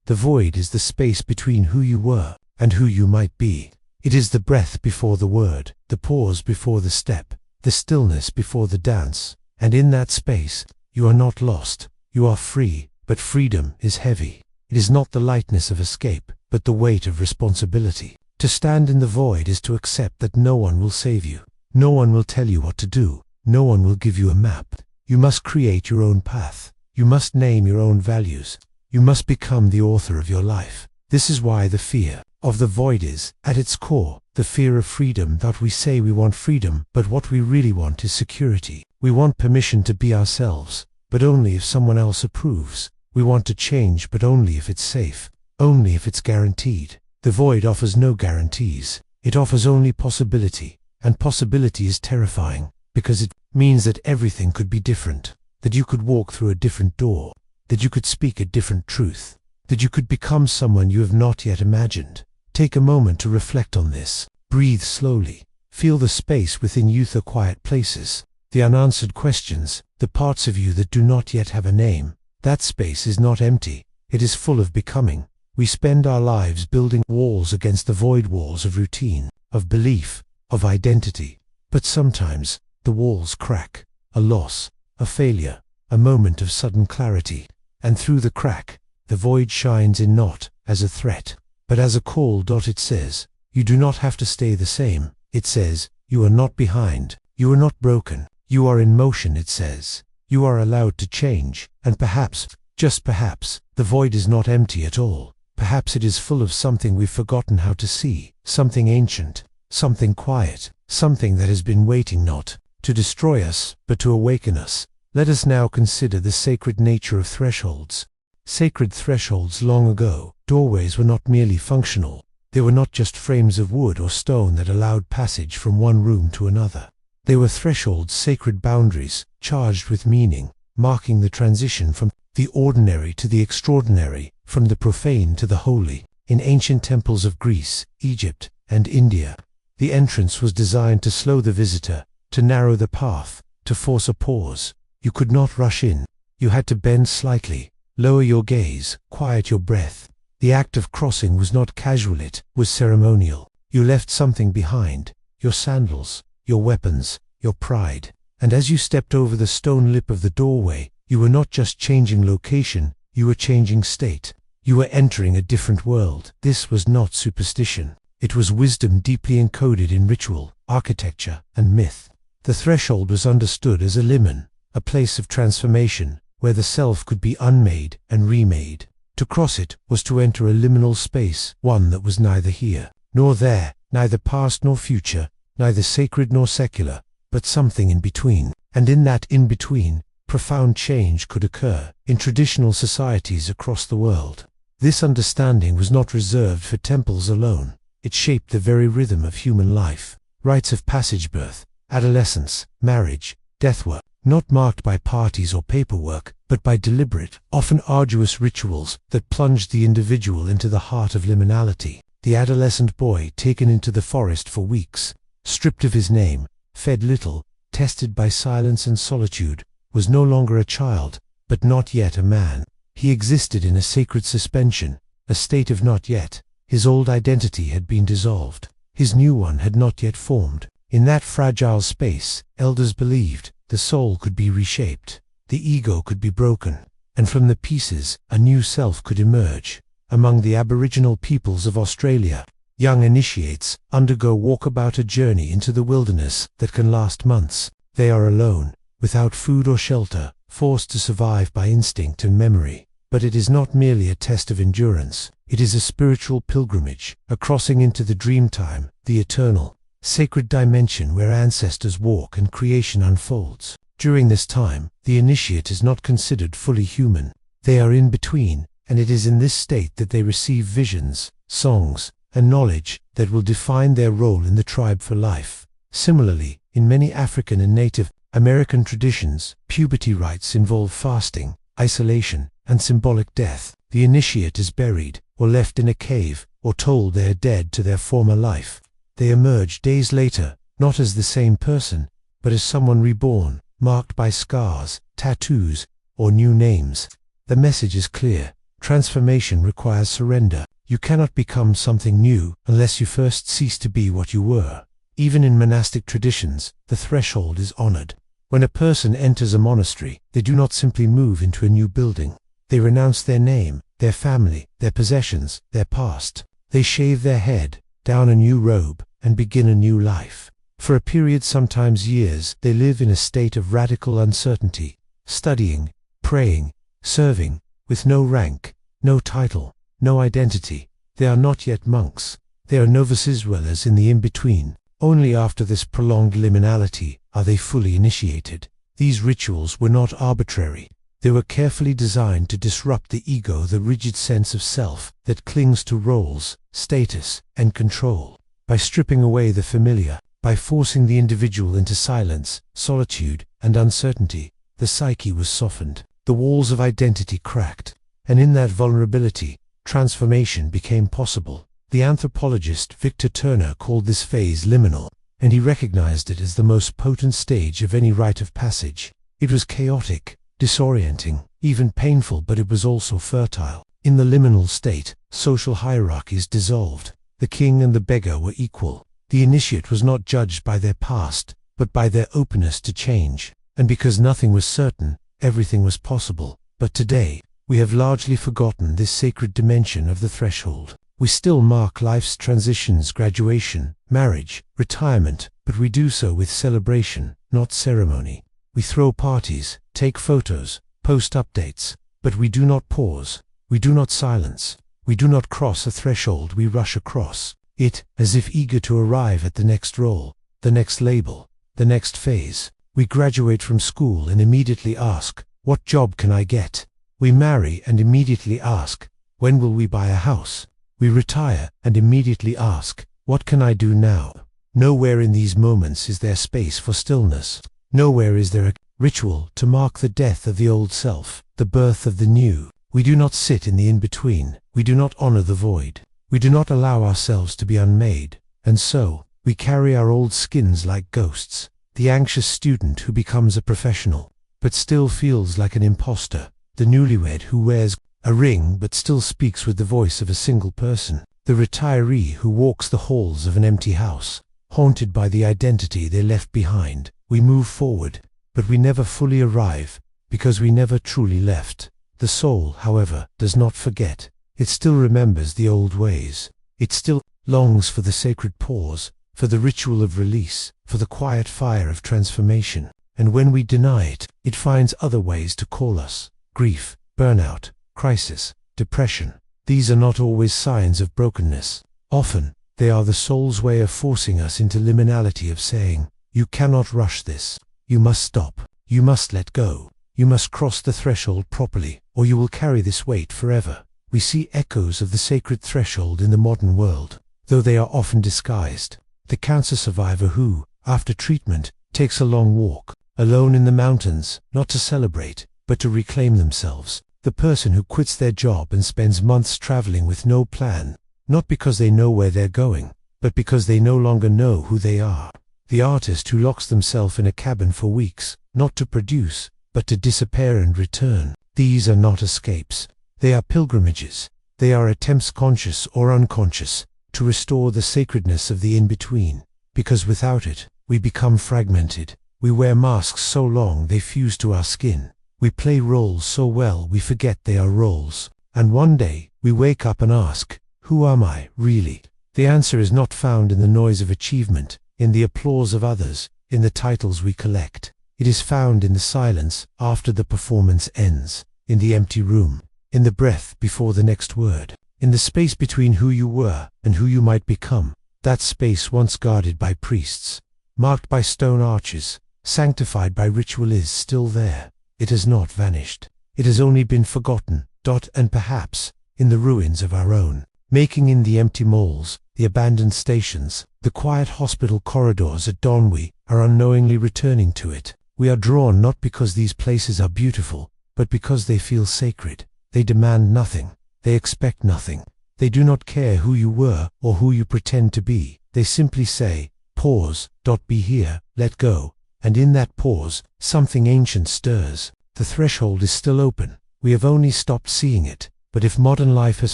The void is the space between who you were and who you might be. It is the breath before the word, the pause before the step, the stillness before the dance. And in that space, you are not lost. You are free, but freedom is heavy. It is not the lightness of escape, but the weight of responsibility. To stand in the void is to accept that no one will save you. No one will tell you what to do. No one will give you a map. You must create your own path. You must name your own values. You must become the author of your life. This is why the fear of the void is, at its core, the fear of freedom. That we say we want freedom, but what we really want is security. We want permission to be ourselves, but only if someone else approves. We want to change, but only if it's safe, only if it's guaranteed. The void offers no guarantees. It offers only possibility, and possibility is terrifying, because it means that everything could be different, that you could walk through a different door, that you could speak a different truth, that you could become someone you have not yet imagined. Take a moment to reflect on this. Breathe slowly. Feel the space within you, the quiet places, the unanswered questions, the parts of you that do not yet have a name. That space is not empty. It is full of becoming. We spend our lives building walls against the void, walls of routine, of belief, of identity. But sometimes the walls crack. A loss, a failure, a moment of sudden clarity. And through the crack, the void shines in, not as a threat, but as a call. It says, you do not have to stay the same. It says, you are not behind. You are not broken. You are in motion. It says, you are allowed to change. And perhaps, just perhaps, the void is not empty at all. Perhaps it is full of something we've forgotten how to see, something ancient, something quiet, something that has been waiting not to destroy us, but to awaken us. Let us now consider the sacred nature of thresholds. Sacred thresholds. Long ago, doorways were not merely functional. They were not just frames of wood or stone that allowed passage from one room to another. They were thresholds, sacred boundaries, charged with meaning, marking the transition from the ordinary to the extraordinary, from the profane to the holy. In ancient temples of Greece, Egypt, and India, the entrance was designed to slow the visitor, to narrow the path, to force a pause. You could not rush in. You had to bend slightly, lower your gaze, quiet your breath. The act of crossing was not casual, it was ceremonial. You left something behind, your sandals, your weapons, your pride. And as you stepped over the stone lip of the doorway, you were not just changing location, you were changing state. You were entering a different world. This was not superstition. It was wisdom deeply encoded in ritual, architecture, and myth. The threshold was understood as a limen, a place of transformation, where the self could be unmade and remade. To cross it was to enter a liminal space, one that was neither here nor there, neither past nor future, neither sacred nor secular, but something in between. And in that in-between, profound change could occur. In traditional societies across the world, this understanding was not reserved for temples alone. It shaped the very rhythm of human life. Rites of passage, birth, adolescence, marriage, death were not marked by parties or paperwork, but by deliberate, often arduous rituals that plunged the individual into the heart of liminality. The adolescent boy taken into the forest for weeks, stripped of his name, fed little, tested by silence and solitude, was no longer a child, but not yet a man. He existed in a sacred suspension, a state of not yet. His old identity had been dissolved. His new one had not yet formed. In that fragile space, elders believed, the soul could be reshaped, the ego could be broken, and from the pieces, a new self could emerge. Among the Aboriginal peoples of Australia, young initiates undergo walkabout a journey into the wilderness that can last months. They are alone, without food or shelter, forced to survive by instinct and memory. But it is not merely a test of endurance. It is a spiritual pilgrimage, a crossing into the dreamtime, the eternal, sacred dimension where ancestors walk and creation unfolds. During this time, the initiate is not considered fully human. They are in between, and it is in this state that they receive visions, songs, and knowledge that will define their role in the tribe for life. Similarly, in many African and Native American traditions, puberty rites involve fasting, isolation, and symbolic death. The initiate is buried, or left in a cave, or told they are dead to their former life. They emerge days later, not as the same person, but as someone reborn, marked by scars, tattoos, or new names. The message is clear. Transformation requires surrender. You cannot become something new unless you first cease to be what you were. Even in monastic traditions, the threshold is honored. When a person enters a monastery, they do not simply move into a new building. They renounce their name, their family, their possessions, their past. They shave their head, don a new robe, and begin a new life. For a period, sometimes years, they live in a state of radical uncertainty, studying, praying, serving, with no rank, no title, no identity. They are not yet monks. They are novices dwellers in the in-between. Only after this prolonged liminality are they fully initiated. These rituals were not arbitrary. They were carefully designed to disrupt the ego, the rigid sense of self that clings to roles, status, and control. By stripping away the familiar, by forcing the individual into silence, solitude, and uncertainty, the psyche was softened. The walls of identity cracked, and in that vulnerability, transformation became possible. The anthropologist Victor Turner called this phase liminal, and he recognized it as the most potent stage of any rite of passage. It was chaotic, disorienting, even painful, but it was also fertile. In the liminal state, social hierarchies dissolved. The king and the beggar were equal. The initiate was not judged by their past, but by their openness to change. And because nothing was certain, everything was possible. But today, we have largely forgotten this sacred dimension of the threshold. We still mark life's transitions, graduation, marriage, retirement, but we do so with celebration, not ceremony. We throw parties, take photos, post updates, but we do not pause. We do not silence. We do not cross a threshold, we rush across it, as if eager to arrive at the next role, the next label, the next phase. We graduate from school and immediately ask, what job can I get? We marry and immediately ask, when will we buy a house? We retire and immediately ask, what can I do now? Nowhere in these moments is there space for stillness. Nowhere is there a ritual to mark the death of the old self, the birth of the new. We do not sit in the in-between. We do not honor the void. We do not allow ourselves to be unmade. And so, we carry our old skins like ghosts. The anxious student who becomes a professional, but still feels like an imposter. The newlywed who wears a ring but still speaks with the voice of a single person. The retiree who walks the halls of an empty house, haunted by the identity they left behind. We move forward, but we never fully arrive, because we never truly left. The soul, however, does not forget. It still remembers the old ways. It still longs for the sacred pause, for the ritual of release, for the quiet fire of transformation. And when we deny it, it finds other ways to call us. Grief, burnout, crisis, depression. These are not always signs of brokenness. Often, they are the soul's way of forcing us into liminality, of saying, you cannot rush this. You must stop. You must let go. You must cross the threshold properly, or you will carry this weight forever. We see echoes of the sacred threshold in the modern world, though they are often disguised. The cancer survivor who, after treatment, takes a long walk, alone in the mountains, not to celebrate, but to reclaim themselves. The person who quits their job and spends months traveling with no plan, not because they know where they're going, but because they no longer know who they are. The artist who locks themselves in a cabin for weeks, not to produce, but to disappear and return. These are not escapes. They are pilgrimages. They are attempts, conscious or unconscious, to restore the sacredness of the in-between, because without it, we become fragmented. We wear masks so long they fuse to our skin. We play roles so well we forget they are roles. And one day, we wake up and ask, who am I, really? The answer is not found in the noise of achievement, in the applause of others, in the titles we collect. It is found in the silence after the performance ends, in the empty room, in the breath before the next word, in the space between who you were and who you might become. That space once guarded by priests, marked by stone arches, sanctified by ritual is still there. It has not vanished. It has only been forgotten, and perhaps, in the ruins of our own making, in the empty malls, the abandoned stations, the quiet hospital corridors at dawn, we are unknowingly returning to it. We are drawn not because these places are beautiful, but because they feel sacred. They demand nothing. They expect nothing. They do not care who you were or who you pretend to be. They simply say, pause, be here, let go. And in that pause, something ancient stirs. The threshold is still open. We have only stopped seeing it. But if modern life has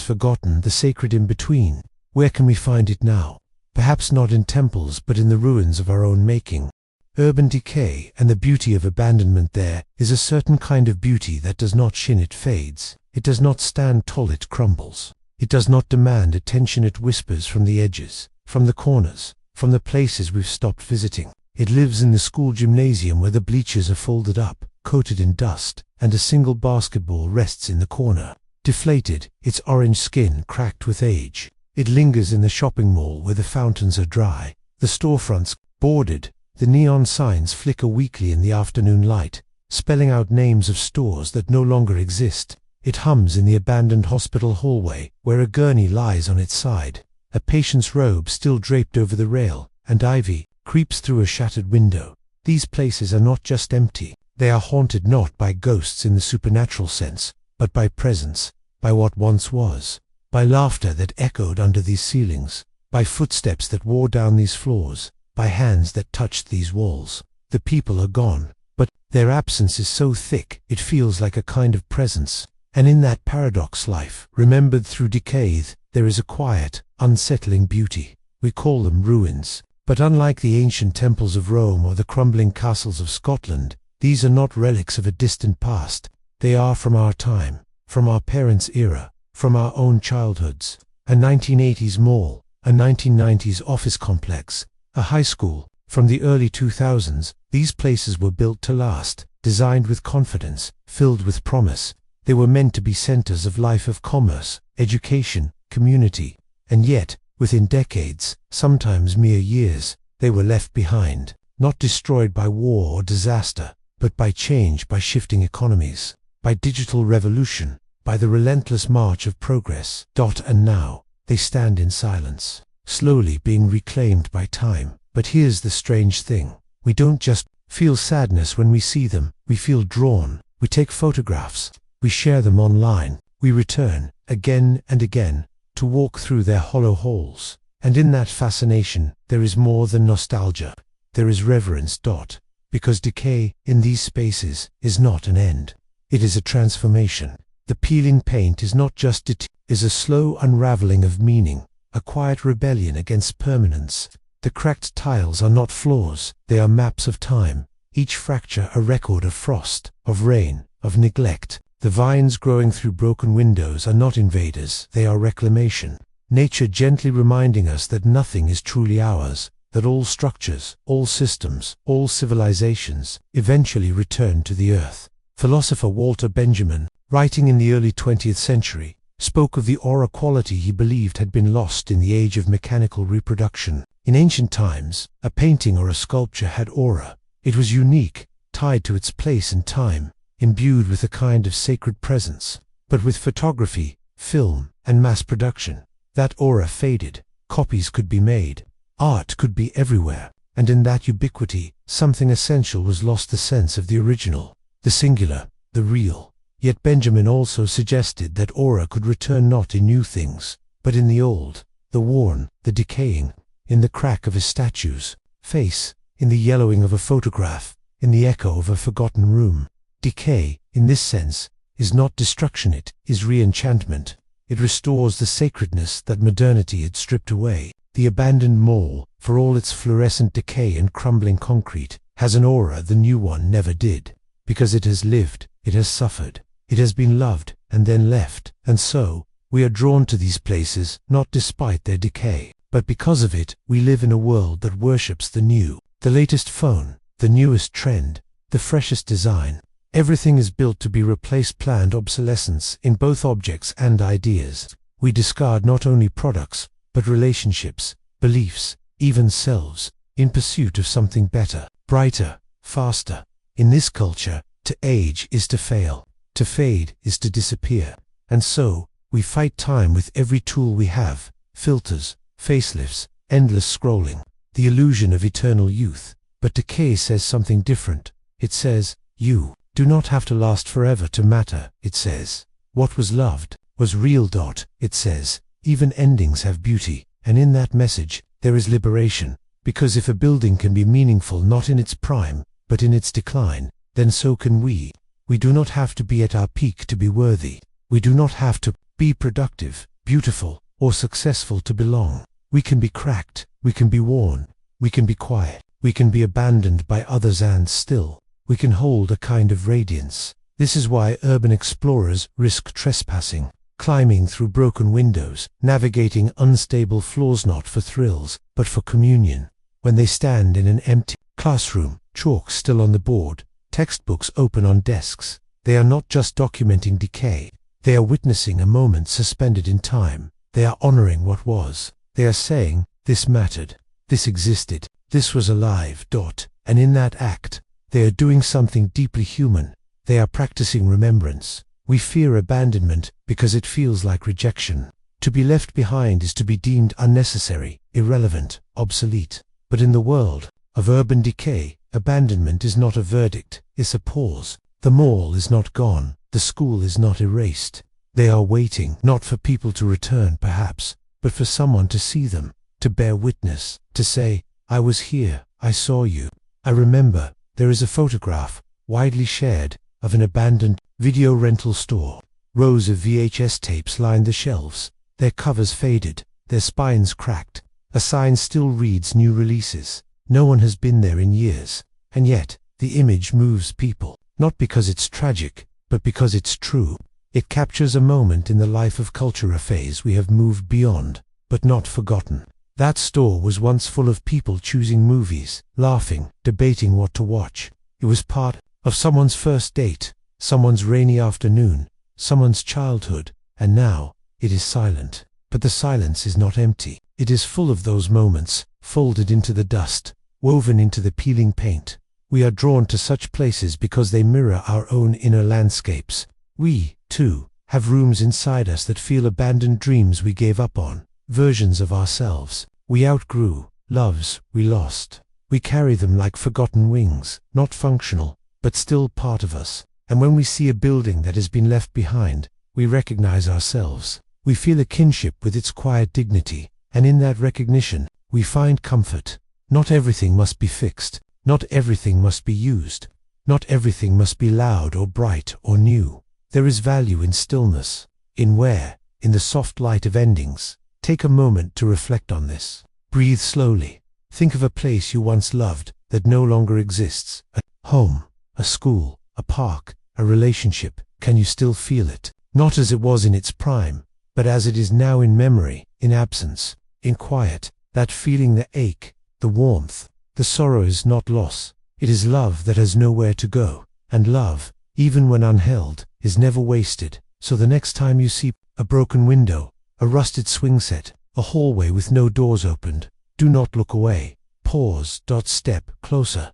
forgotten the sacred in-between, where can we find it now? Perhaps not in temples, but in the ruins of our own making. Urban decay and the beauty of abandonment. There is a certain kind of beauty that does not shin, it fades. It does not stand tall, it crumbles. It does not demand attention, it whispers from the edges, from the corners, from the places we've stopped visiting. It lives in the school gymnasium where the bleachers are folded up, coated in dust, and a single basketball rests in the corner, deflated, its orange skin cracked with age. It lingers in the shopping mall where the fountains are dry, the storefronts boarded, the neon signs flicker weakly in the afternoon light, spelling out names of stores that no longer exist. It hums in the abandoned hospital hallway where a gurney lies on its side, a patient's robe still draped over the rail, and ivy creeps through a shattered window. These places are not just empty. They are haunted not by ghosts in the supernatural sense, but by presence, by what once was, by laughter that echoed under these ceilings, by footsteps that wore down these floors, by hands that touched these walls. The people are gone, but their absence is so thick it feels like a kind of presence. And in that paradox, life, remembered through decay, there is a quiet, unsettling beauty. We call them ruins. But unlike the ancient temples of Rome or the crumbling castles of Scotland, these are not relics of a distant past. They are from our time, from our parents' era, from our own childhoods. A 1980s mall, a 1990s office complex, a high school. From the early 2000s, these places were built to last, designed with confidence, filled with promise. They were meant to be centers of life, of commerce, education, community. And yet, within decades, sometimes mere years, they were left behind, not destroyed by war or disaster, but by change, by shifting economies, by digital revolution, by the relentless march of progress. And now, they stand in silence, slowly being reclaimed by time. But here's the strange thing. We don't just feel sadness when we see them, we feel drawn. We take photographs, we share them online, we return, again and again, to walk through their hollow halls. And in that fascination, there is more than nostalgia. There is reverence. Because decay, in these spaces, is not an end. It is a transformation. The peeling paint is not just it, is a slow unraveling of meaning, a quiet rebellion against permanence. The cracked tiles are not flaws, they are maps of time, each fracture a record of frost, of rain, of neglect. The vines growing through broken windows are not invaders, they are reclamation. Nature gently reminding us that nothing is truly ours, that all structures, all systems, all civilizations eventually return to the earth. Philosopher Walter Benjamin, writing in the early 20th century, spoke of the aura quality he believed had been lost in the age of mechanical reproduction. In ancient times, a painting or a sculpture had aura. It was unique, tied to its place and time, imbued with a kind of sacred presence. But with photography, film, and mass production, that aura faded. Copies could be made. Art could be everywhere. and in that ubiquity, something essential was lost: the sense of the original, the singular, the real. Yet Benjamin also suggested that aura could return not in new things, but in the old, the worn, the decaying, in the crack of a statue's face, in the yellowing of a photograph, in the echo of a forgotten room. Decay, in this sense, is not destruction, it is re-enchantment. It restores the sacredness that modernity had stripped away. The abandoned mall, for all its fluorescent decay and crumbling concrete, has an aura the new one never did, because it has lived, it has suffered, it has been loved and then left. And so, we are drawn to these places, not despite their decay, but because of it. We live in a world that worships the new, the latest phone, the newest trend, the freshest design. Everything is built to be replaced. Planned obsolescence in both objects and ideas. We discard not only products, but relationships, beliefs, even selves, in pursuit of something better, brighter, faster. In this culture, to age is to fail, to fade is to disappear. And so, we fight time with every tool we have: filters, facelifts, endless scrolling, the illusion of eternal youth. But decay says something different. It says, you do not have to last forever to matter. It says, what was loved was real. It says, even endings have beauty, and in that message, there is liberation. Because if a building can be meaningful not in its prime, but in its decline, then so can we. We do not have to be at our peak to be worthy. We do not have to be productive, beautiful, or successful to belong. We can be cracked, we can be worn, we can be quiet, we can be abandoned by others, and still, we can hold a kind of radiance. This is why urban explorers risk trespassing, climbing through broken windows, navigating unstable floors, not for thrills, but for communion. When they stand in an empty classroom, chalk still on the board, textbooks open on desks, they are not just documenting decay. They are witnessing a moment suspended in time. They are honoring what was. They are saying, this mattered, this existed, this was alive. And in that act, they are doing something deeply human. They are practicing remembrance. We fear abandonment because it feels like rejection. To be left behind is to be deemed unnecessary, irrelevant, obsolete. But in the world of urban decay, abandonment is not a verdict, it's a pause. The mall is not gone, the school is not erased. They are waiting, not for people to return perhaps, but for someone to see them, to bear witness, to say, I was here, I saw you. I remember. There is a photograph, widely shared, of an abandoned video rental store. Rows of VHS tapes lined the shelves, their covers faded, their spines cracked. A sign still reads new releases. No one has been there in years, and yet, the image moves people, not because it's tragic, but because it's true. It captures a moment in the life of culture, a phase we have moved beyond, but not forgotten. That store was once full of people choosing movies, laughing, debating what to watch. It was part of someone's first date, someone's rainy afternoon, someone's childhood, and now, it is silent. But the silence is not empty. It is full of those moments, folded into the dust, woven into the peeling paint. We are drawn to such places because they mirror our own inner landscapes. We, too, have rooms inside us that feel abandoned, dreams we gave up on, versions of ourselves we outgrew, loves we lost. We carry them like forgotten wings, not functional, but still part of us. And when we see a building that has been left behind, we recognize ourselves. We feel a kinship with its quiet dignity, and in that recognition, we find comfort. Not everything must be fixed, not everything must be used, not everything must be loud or bright or new. There is value in stillness, in the soft light of endings. Take a moment to reflect on this. Breathe slowly. Think of a place you once loved that no longer exists. A home, a school, a park, a relationship. Can you still feel it? Not as it was in its prime, but as it is now, in memory, in absence, in quiet. That feeling, the ache, the warmth, the sorrow is not loss. It is love that has nowhere to go. And love, even when unheld, is never wasted. So the next time you see a broken window, a rusted swing set, a hallway with no doors opened, do not look away. Pause. Step closer.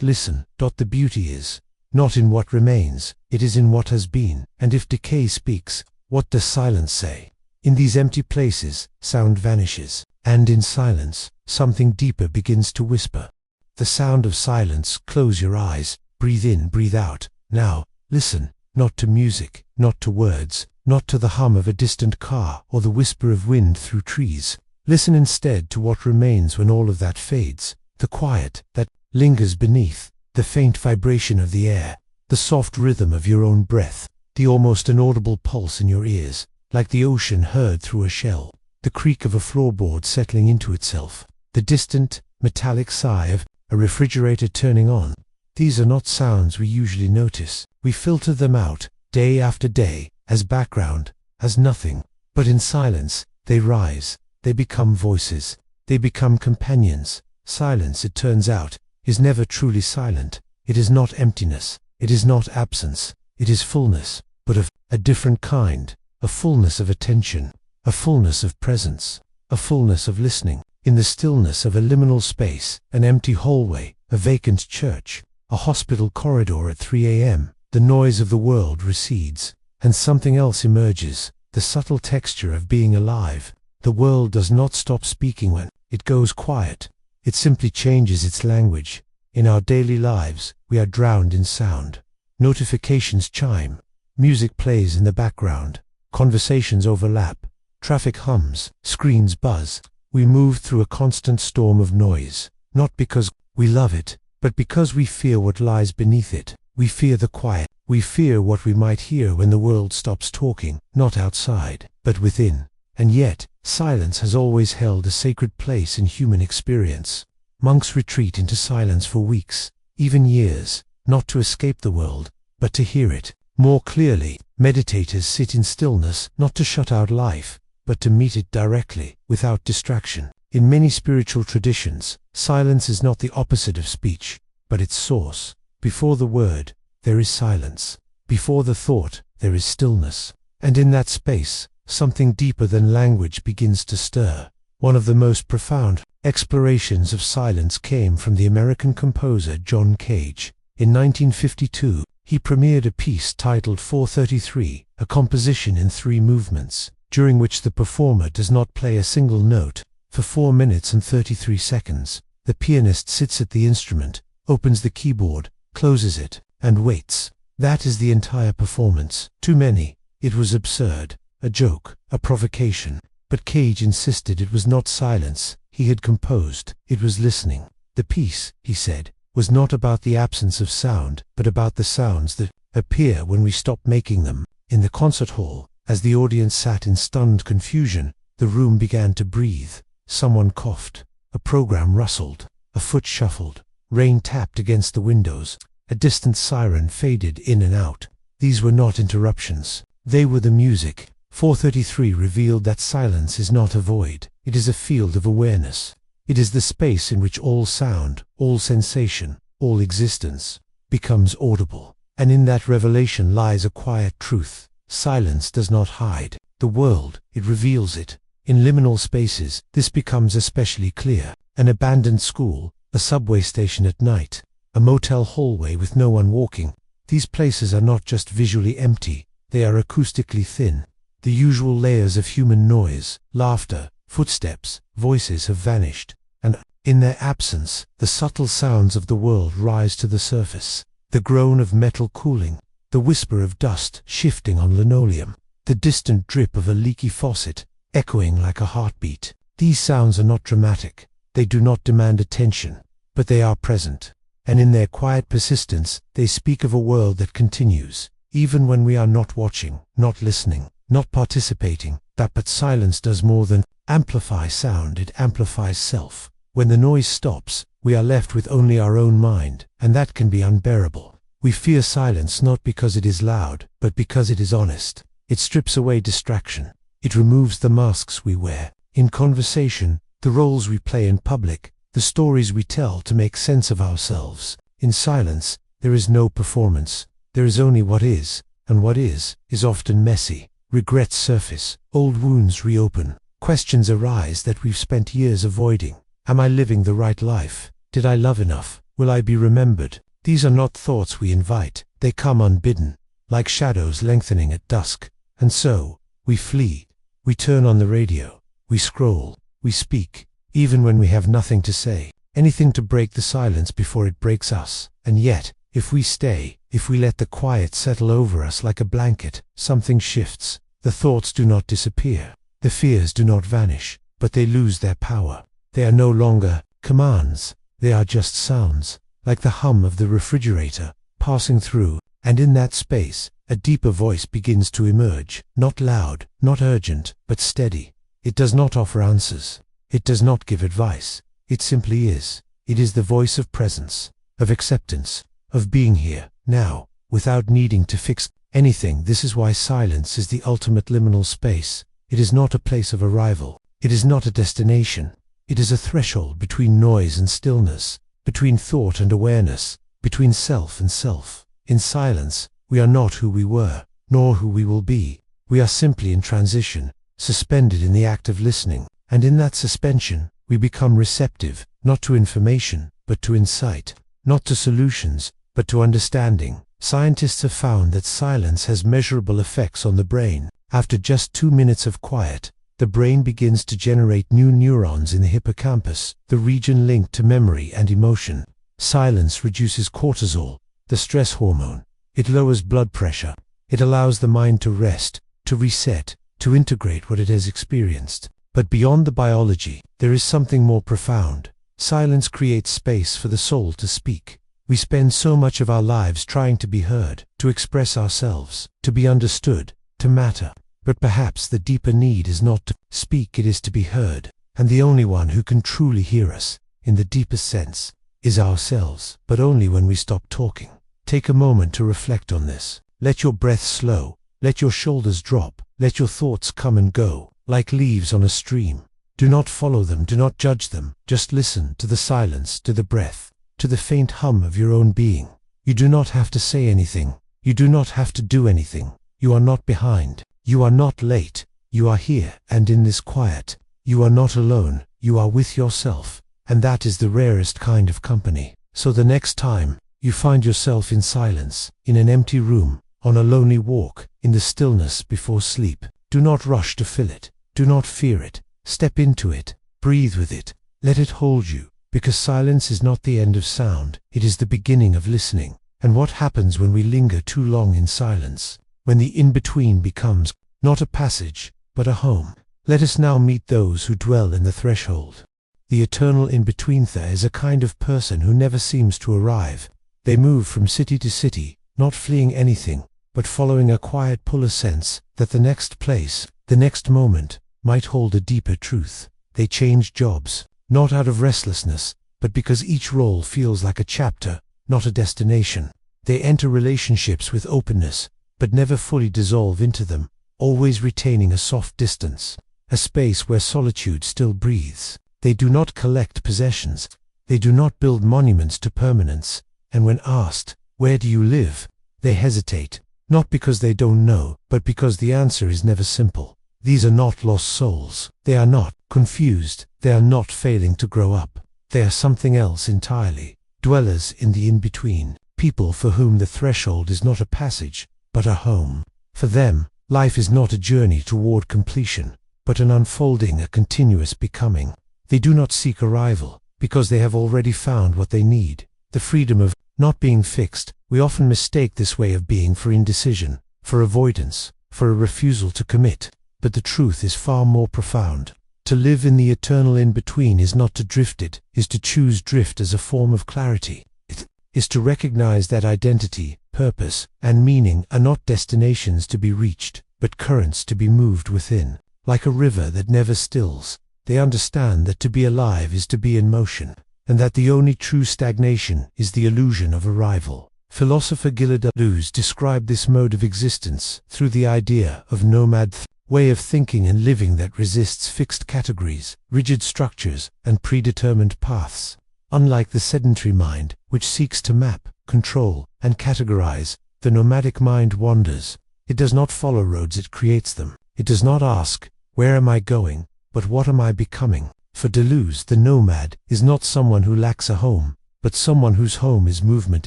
Listen. The beauty is not in what remains, it is in what has been. And if decay speaks, what does silence say? In these empty places, sound vanishes, and in silence, something deeper begins to whisper. the sound of silence. Close your eyes, breathe in, breathe out. Now, listen, not to music, not to words, not to the hum of a distant car or the whisper of wind through trees. Listen instead to what remains when all of that fades, the quiet that lingers beneath, the faint vibration of the air, the soft rhythm of your own breath, the almost inaudible pulse in your ears, like the ocean heard through a shell, the creak of a floorboard settling into itself, the distant, metallic sigh of a refrigerator turning on. These are not sounds we usually notice. We filter them out, day after day, as background, as nothing. But in silence, they rise, they become voices, they become companions. Silence, it turns out, is never truly silent. It is not emptiness, it is not absence, it is fullness, but of a different kind, a fullness of attention, a fullness of presence, a fullness of listening. In the stillness of a liminal space, an empty hallway, a vacant church, a hospital corridor at 3 a.m., the noise of the world recedes, and something else emerges, the subtle texture of being alive. The world does not stop speaking when it goes quiet. It simply changes its language. In our daily lives, we are drowned in sound. Notifications chime, music plays in the background, conversations overlap, traffic hums, screens buzz. We move through a constant storm of noise, not because we love it, but because we fear what lies beneath it. We fear the quiet. We fear what we might hear when the world stops talking, not outside, but within. And yet, silence has always held a sacred place in human experience. Monks retreat into silence for weeks, even years, not to escape the world, but to hear it more clearly. Meditators sit in stillness, not to shut out life, but to meet it directly, without distraction. In many spiritual traditions, silence is not the opposite of speech, but its source. Before the word, there is silence. Before the thought, there is stillness. And in that space, something deeper than language begins to stir. One of the most profound explorations of silence came from the American composer John Cage. In 1952, he premiered a piece titled 433, a composition in 3 movements, during which the performer does not play a single note. For 4 minutes and 33 seconds, the pianist sits at the instrument, opens the keyboard, closes it, and waits. That is the entire performance. To many, it was absurd, a joke, a provocation. But Cage insisted it was not silence he had composed, it was listening. The piece, he said, was not about the absence of sound, but about the sounds that appear when we stop making them. In the concert hall, as the audience sat in stunned confusion, the room began to breathe. Someone coughed, a program rustled, a foot shuffled, rain tapped against the windows, a distant siren faded in and out. These were not interruptions, they were the music. 433 revealed that silence is not a void, it is a field of awareness. It is the space in which all sound, all sensation, all existence becomes audible. And in that revelation lies a quiet truth. Silence does not hide the world, it reveals it. In liminal spaces, this becomes especially clear. An abandoned school, a subway station at night, a motel hallway with no one walking. These places are not just visually empty, they are acoustically thin. The usual layers of human noise, laughter, footsteps, voices have vanished, and in their absence, the subtle sounds of the world rise to the surface. The groan of metal cooling, the whisper of dust shifting on linoleum, the distant drip of a leaky faucet, echoing like a heartbeat. These sounds are not dramatic, they do not demand attention, but they are present. And in their quiet persistence, they speak of a world that continues, even when we are not watching, not listening, not participating. But silence does more than amplify sound, it amplifies self. When the noise stops, we are left with only our own mind, and that can be unbearable. We fear silence not because it is loud, but because it is honest. It strips away distraction. It removes the masks we wear. In conversation, the roles we play in public, the stories we tell to make sense of ourselves. In silence, there is no performance. There is only what is, and what is often messy. Regrets surface, old wounds reopen. Questions arise that we've spent years avoiding. Am I living the right life? Did I love enough? Will I be remembered? These are not thoughts we invite. They come unbidden, like shadows lengthening at dusk. And so, we flee. We turn on the radio. We scroll. We speak, even when we have nothing to say. anything to break the silence before it breaks us. And yet, if we stay, if we let the quiet settle over us like a blanket, something shifts. The thoughts do not disappear. The fears do not vanish, but they lose their power. They are no longer commands. They are just sounds, like the hum of the refrigerator, passing through, and in that space, a deeper voice begins to emerge, not loud, not urgent, but steady. It does not offer answers. It does not give advice. It simply is. It is the voice of presence, of acceptance, of being here, now, without needing to fix anything. This is why silence is the ultimate liminal space. It is not a place of arrival. It is not a destination. It is a threshold between noise and stillness, between thought and awareness, between self and self. In silence, we are not who we were, nor who we will be. We are simply in transition, suspended in the act of listening, and in that suspension, we become receptive, not to information, but to insight, not to solutions, but to understanding. Scientists have found that silence has measurable effects on the brain. After just 2 minutes of quiet, the brain begins to generate new neurons in the hippocampus, the region linked to memory and emotion. Silence reduces cortisol, the stress hormone. It lowers blood pressure. It allows the mind to rest, to reset, to integrate what it has experienced. But beyond the biology, there is something more profound. Silence creates space for the soul to speak. We spend so much of our lives trying to be heard, to express ourselves, to be understood, to matter. But perhaps the deeper need is not to speak, it is to be heard. And the only one who can truly hear us, in the deepest sense, is ourselves. But only when we stop talking. Take a moment to reflect on this. Let your breath slow. Let your shoulders drop. Let your thoughts come and go, like leaves on a stream. Do not follow them, do not judge them. Just listen to the silence, to the breath, to the faint hum of your own being. You do not have to say anything. You do not have to do anything. You are not behind. You are not late. You are here, and in this quiet, you are not alone. You are with yourself, and that is the rarest kind of company. So the next time you find yourself in silence, in an empty room, on a lonely walk, in the stillness before sleep, do not rush to fill it. Do not fear it. Step into it. Breathe with it. Let it hold you, because silence is not the end of sound. It is the beginning of listening. And what happens when we linger too long in silence? When the in-between becomes not a passage, but a home. Let us now meet those who dwell in the threshold. The eternal in-between-ther is a kind of person who never seems to arrive. They move from city to city, not fleeing anything, but following a quiet pull, a sense that the next place, the next moment, might hold a deeper truth. They change jobs, not out of restlessness, but because each role feels like a chapter, not a destination. They enter relationships with openness, but never fully dissolve into them, always retaining a soft distance, a space where solitude still breathes. They do not collect possessions. They do not build monuments to permanence. And when asked, "Where do you live?" they hesitate, not because they don't know, but because the answer is never simple. These are not lost souls. They are not confused. They are not failing to grow up. They are something else entirely. Dwellers in the in-between. People for whom the threshold is not a passage, but a home. For them, life is not a journey toward completion, but an unfolding, a continuous becoming. They do not seek arrival, because they have already found what they need. The freedom of not being fixed. We often mistake this way of being for indecision, for avoidance, for a refusal to commit. But the truth is far more profound. To live in the eternal in-between is not to drift, it is to choose drift as a form of clarity. It is to recognize that identity, purpose, and meaning are not destinations to be reached, but currents to be moved within. Like a river that never stills, they understand that to be alive is to be in motion, and that the only true stagnation is the illusion of arrival. Philosopher Gilles Deleuze described this mode of existence through the idea of nomad way of thinking and living that resists fixed categories, rigid structures, and predetermined paths. Unlike the sedentary mind, which seeks to map, control, and categorize, the nomadic mind wanders. It does not follow roads, it creates them. It does not ask, "Where am I going?" but "What am I becoming?" For Deleuze, the nomad is not someone who lacks a home, but someone whose home is movement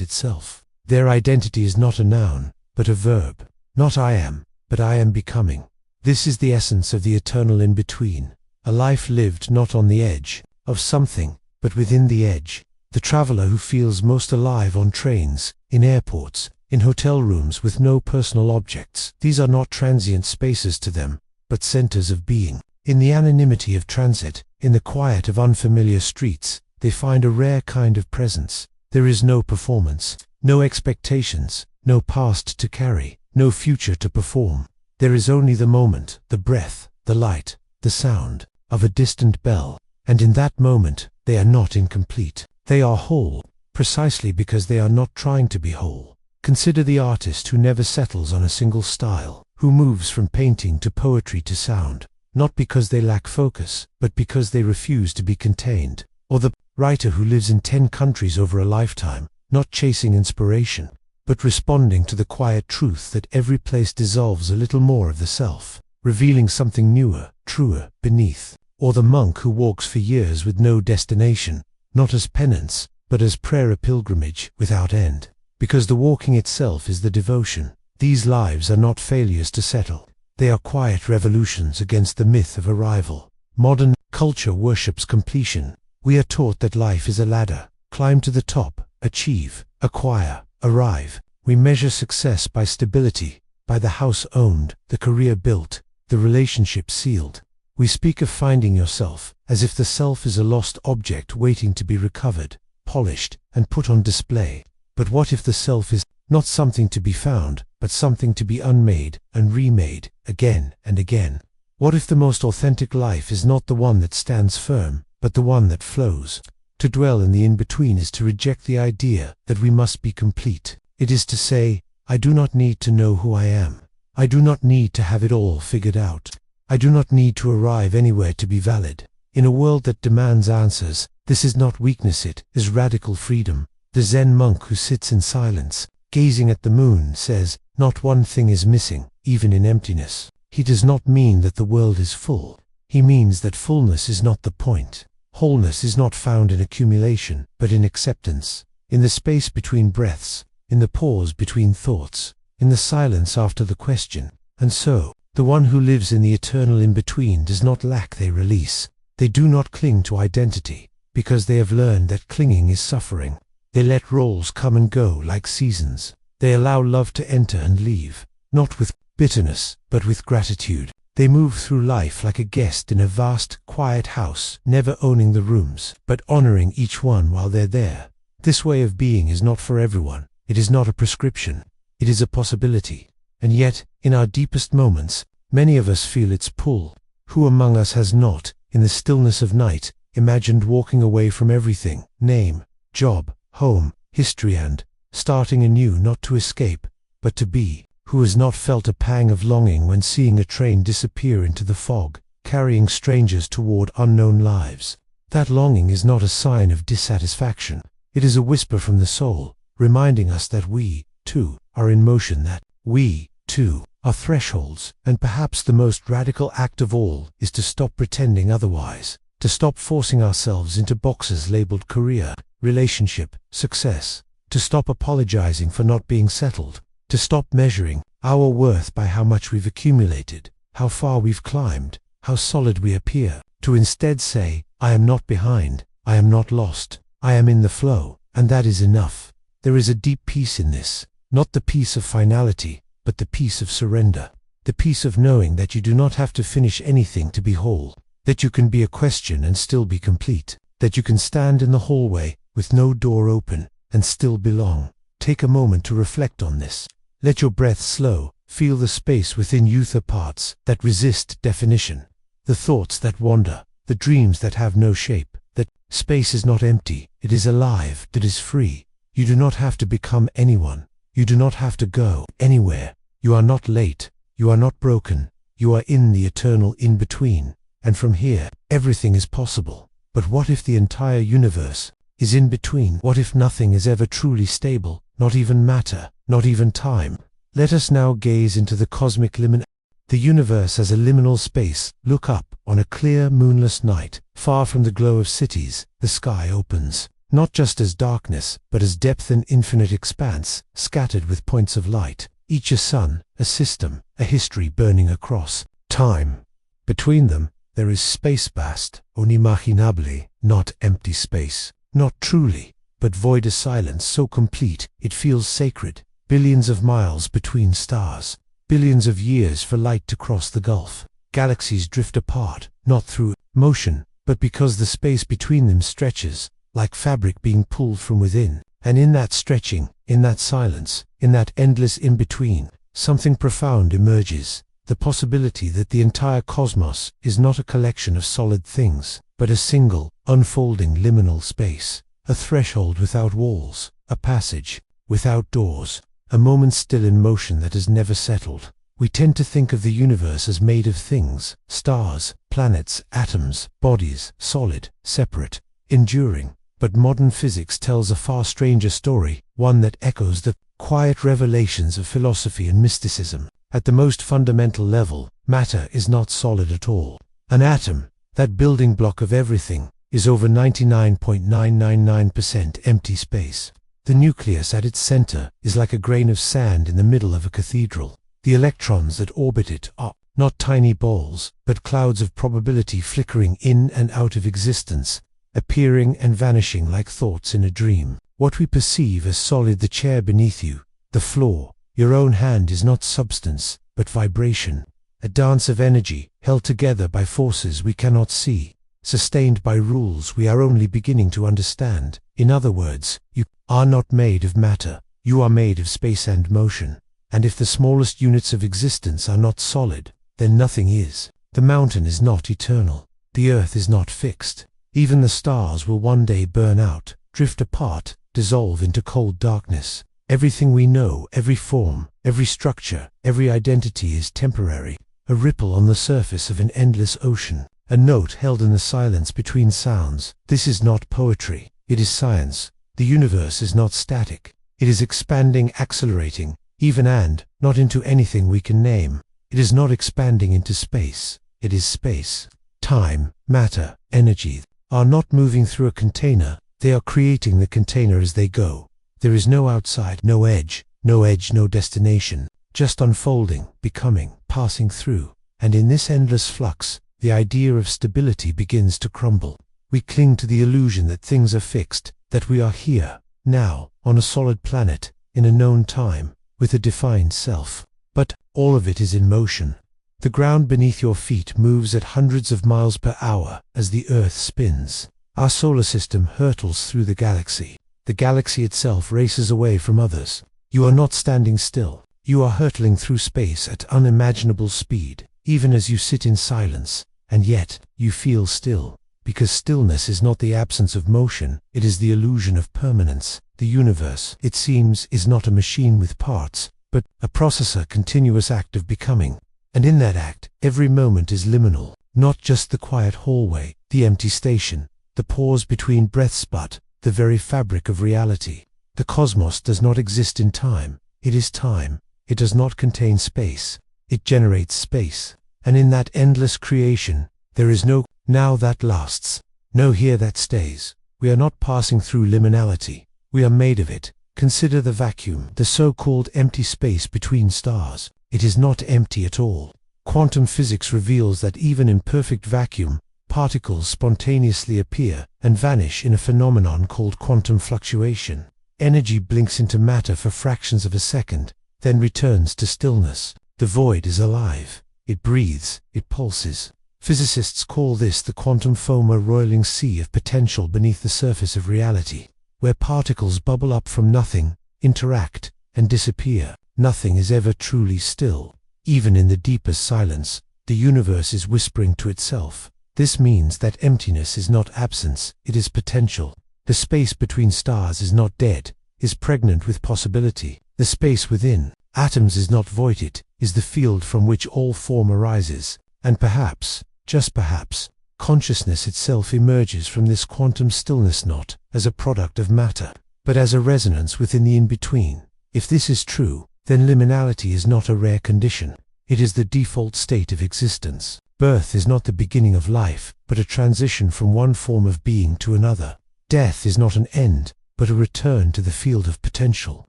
itself. Their identity is not a noun, but a verb. Not "I am," but "I am becoming." This is the essence of the eternal in-between, a life lived not on the edge of something, but within the edge. The traveler who feels most alive on trains, in airports, in hotel rooms with no personal objects. These are not transient spaces to them, but centers of being. In the anonymity of transit, in the quiet of unfamiliar streets, they find a rare kind of presence. There is no performance, no expectations, no past to carry, no future to perform. There is only the moment, the breath, the light, the sound of a distant bell. And in that moment, they are not incomplete. They are whole, precisely because they are not trying to be whole. Consider the artist who never settles on a single style, who moves from painting to poetry to sound, not because they lack focus, but because they refuse to be contained. Or the writer who lives in 10 countries over a lifetime, not chasing inspiration, but responding to the quiet truth that every place dissolves a little more of the self, revealing something newer, truer, beneath. Or the monk who walks for years with no destination, not as penance, but as prayer, a pilgrimage without end, because the walking itself is the devotion. These lives are not failures to settle. They are quiet revolutions against the myth of arrival. Modern culture worships completion. We are taught that life is a ladder. Climb to the top, achieve, acquire, arrive. We measure success by stability, by the house owned, the career built, the relationship sealed. We speak of finding yourself, as if the self is a lost object waiting to be recovered, polished, and put on display. But what if the self is not something to be found, but something to be unmade and remade, again and again? What if the most authentic life is not the one that stands firm, but the one that flows? To dwell in the in-between is to reject the idea that we must be complete. It is to say, I do not need to know who I am. I do not need to have it all figured out. I do not need to arrive anywhere to be valid. In a world that demands answers, this is not weakness, it is radical freedom. The Zen monk who sits in silence, gazing at the moon, says, not one thing is missing, even in emptiness. He does not mean that the world is full. He means that fullness is not the point. Wholeness is not found in accumulation, but in acceptance, in the space between breaths, in the pause between thoughts, in the silence after the question. And so, the one who lives in the eternal in-between does not lack their release. They do not cling to identity, because they have learned that clinging is suffering. They let roles come and go like seasons. They allow love to enter and leave, not with bitterness, but with gratitude. They move through life like a guest in a vast, quiet house, never owning the rooms, but honoring each one while they're there. This way of being is not for everyone. It is not a prescription. It is a possibility. And yet, in our deepest moments, many of us feel its pull. Who among us has not, in the stillness of night, imagined walking away from everything, name, job, home, history, and starting anew, not to escape, but to be? Who has not felt a pang of longing when seeing a train disappear into the fog, carrying strangers toward unknown lives? That longing is not a sign of dissatisfaction. It is a whisper from the soul, reminding us that we, too, are in motion, that we, too, are thresholds. And perhaps the most radical act of all is to stop pretending otherwise, to stop forcing ourselves into boxes labeled career, relationship, success, to stop apologizing for not being settled, to stop measuring our worth by how much we've accumulated, how far we've climbed, how solid we appear, to instead say, I am not behind, I am not lost, I am in the flow, and that is enough. There is a deep peace in this, not the peace of finality, but the peace of surrender, the peace of knowing that you do not have to finish anything to be whole, that you can be a question and still be complete, that you can stand in the hallway with no door open and still belong. Take a moment to reflect on this. Let your breath slow, feel the space within you, the parts that resist definition, the thoughts that wander, the dreams that have no shape. That space is not empty, it is alive, it is free. You do not have to become anyone. You do not have to go anywhere. You are not late. You are not broken. You are in the eternal in-between. And from here, everything is possible. But what if the entire universe is in between? What if nothing is ever truly stable, not even matter, not even time? Let us now gaze into the cosmic liminal. The universe as a liminal space. Look up. On a clear, moonless night, far from the glow of cities, the sky opens, not just as darkness, but as depth and infinite expanse, scattered with points of light, each a sun, a system, a history burning across time. Between them, there is space vast, unimaginable, not empty space, not truly, but void, a silence so complete it feels sacred, billions of miles between stars, billions of years for light to cross the gulf. Galaxies drift apart, not through motion, but because the space between them stretches, like fabric being pulled from within. And in that stretching, in that silence, in that endless in-between, something profound emerges, the possibility that the entire cosmos is not a collection of solid things, but a single, unfolding liminal space, a threshold without walls, a passage without doors, a moment still in motion that has never settled. We tend to think of the universe as made of things, stars, planets, atoms, bodies, solid, separate, enduring. But modern physics tells a far stranger story, one that echoes the quiet revelations of philosophy and mysticism. At the most fundamental level, matter is not solid at all. An atom, that building block of everything, is over 99.999% empty space. The nucleus at its center is like a grain of sand in the middle of a cathedral. The electrons that orbit it are not tiny balls, but clouds of probability flickering in and out of existence, appearing and vanishing like thoughts in a dream. What we perceive as solid, the chair beneath you, the floor, your own hand, is not substance, but vibration, a dance of energy, held together by forces we cannot see, sustained by rules we are only beginning to understand. In other words, you are not made of matter, you are made of space and motion. And if the smallest units of existence are not solid, then nothing is. The mountain is not eternal, the earth is not fixed. Even the stars will one day burn out, drift apart, dissolve into cold darkness. Everything we know, every form, every structure, every identity is temporary, a ripple on the surface of an endless ocean, a note held in the silence between sounds. This is not poetry, it is science. The universe is not static, it is expanding, accelerating, even and not into anything we can name. It is not expanding into space, it is space. Time, matter, energy are not moving through a container, they are creating the container as they go. There is no outside, no edge, no destination, just unfolding, becoming, passing through. And in this endless flux, the idea of stability begins to crumble. We cling to the illusion that things are fixed, that we are here, now, on a solid planet, in a known time, with a defined self. But all of it is in motion. The ground beneath your feet moves at hundreds of miles per hour as the Earth spins. Our solar system hurtles through the galaxy. The galaxy itself races away from others. You are not standing still. You are hurtling through space at unimaginable speed, even as you sit in silence, and yet you feel still. Because stillness is not the absence of motion, it is the illusion of permanence. The universe, it seems, is not a machine with parts, but a processor, continuous act of becoming. And in that act, every moment is liminal, not just the quiet hallway, the empty station, the pause between breaths, but the very fabric of reality. The cosmos does not exist in time, it is time. It does not contain space, it generates space. And in that endless creation, there is no now that lasts, no here that stays. We are not passing through liminality, we are made of it. Consider the vacuum, the so-called empty space between stars. It is not empty at all. Quantum physics reveals that even in perfect vacuum, particles spontaneously appear and vanish in a phenomenon called quantum fluctuation. Energy blinks into matter for fractions of a second, then returns to stillness. The void is alive. It breathes, it pulses. Physicists call this the quantum foam, a roiling sea of potential beneath the surface of reality, where particles bubble up from nothing, interact, and disappear. Nothing is ever truly still. Even in the deepest silence, the universe is whispering to itself. This means that emptiness is not absence, it is potential. The space between stars is not dead, is pregnant with possibility. The space within atoms is not void, it is the field from which all form arises. And perhaps, just perhaps, consciousness itself emerges from this quantum stillness, not as a product of matter, but as a resonance within the in-between. If this is true, then liminality is not a rare condition. It is the default state of existence. Birth is not the beginning of life, but a transition from one form of being to another. Death is not an end, but a return to the field of potential.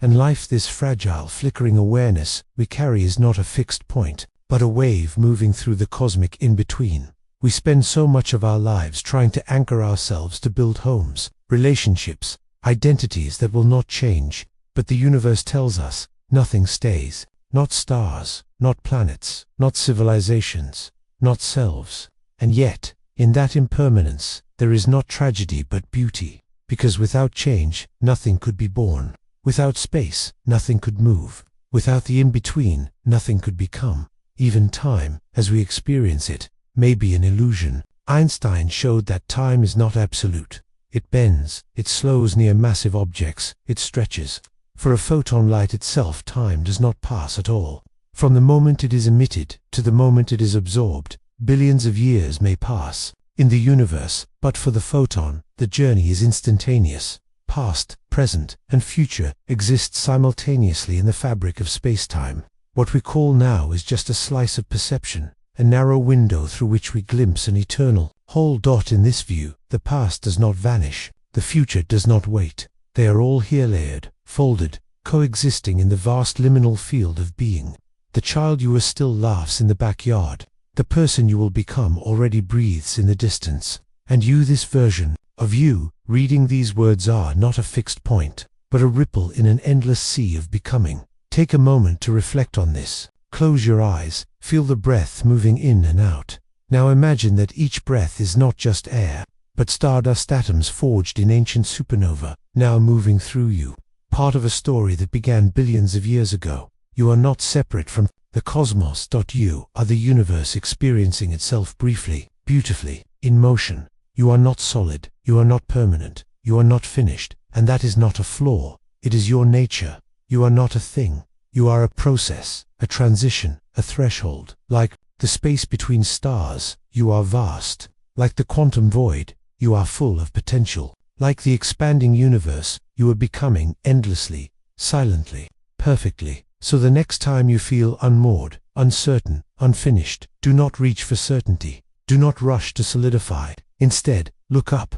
And life, this fragile, flickering awareness we carry, is not a fixed point, but a wave moving through the cosmic in-between. We spend so much of our lives trying to anchor ourselves to build homes, relationships, identities that will not change, but the universe tells us, nothing stays, not stars, not planets, not civilizations, not selves. And yet, in that impermanence, there is not tragedy but beauty, because without change, nothing could be born. Without space, nothing could move. Without the in-between, nothing could become. Even time, as we experience it, may be an illusion. Einstein showed that time is not absolute. It bends, it slows near massive objects, it stretches. For a photon light itself, time does not pass at all. From the moment it is emitted to the moment it is absorbed, billions of years may pass. In the universe, but for the photon, the journey is instantaneous. Past, present, and future exist simultaneously in the fabric of space-time. What we call now is just a slice of perception, a narrow window through which we glimpse an eternal whole. In this view, the past does not vanish, the future does not wait. They are all here layered, folded, coexisting in the vast liminal field of being. The child you are still laughs in the backyard. The person you will become already breathes in the distance. And you, this version of you, reading these words, are not a fixed point, but a ripple in an endless sea of becoming. Take a moment to reflect on this. Close your eyes, feel the breath moving in and out. Now imagine that each breath is not just air, but stardust atoms forged in ancient supernova, now moving through you. Part of a story that began billions of years ago. You are not separate from the cosmos. You are the universe experiencing itself briefly, beautifully, in motion. You are not solid, you are not permanent, you are not finished, and that is not a flaw. It is your nature. You are not a thing. You are a process, a transition, a threshold. Like the space between stars, you are vast. Like the quantum void, you are full of potential. Like the expanding universe, you are becoming endlessly, silently, perfectly. So the next time you feel unmoored, uncertain, unfinished, do not reach for certainty. Do not rush to solidify. Instead, look up,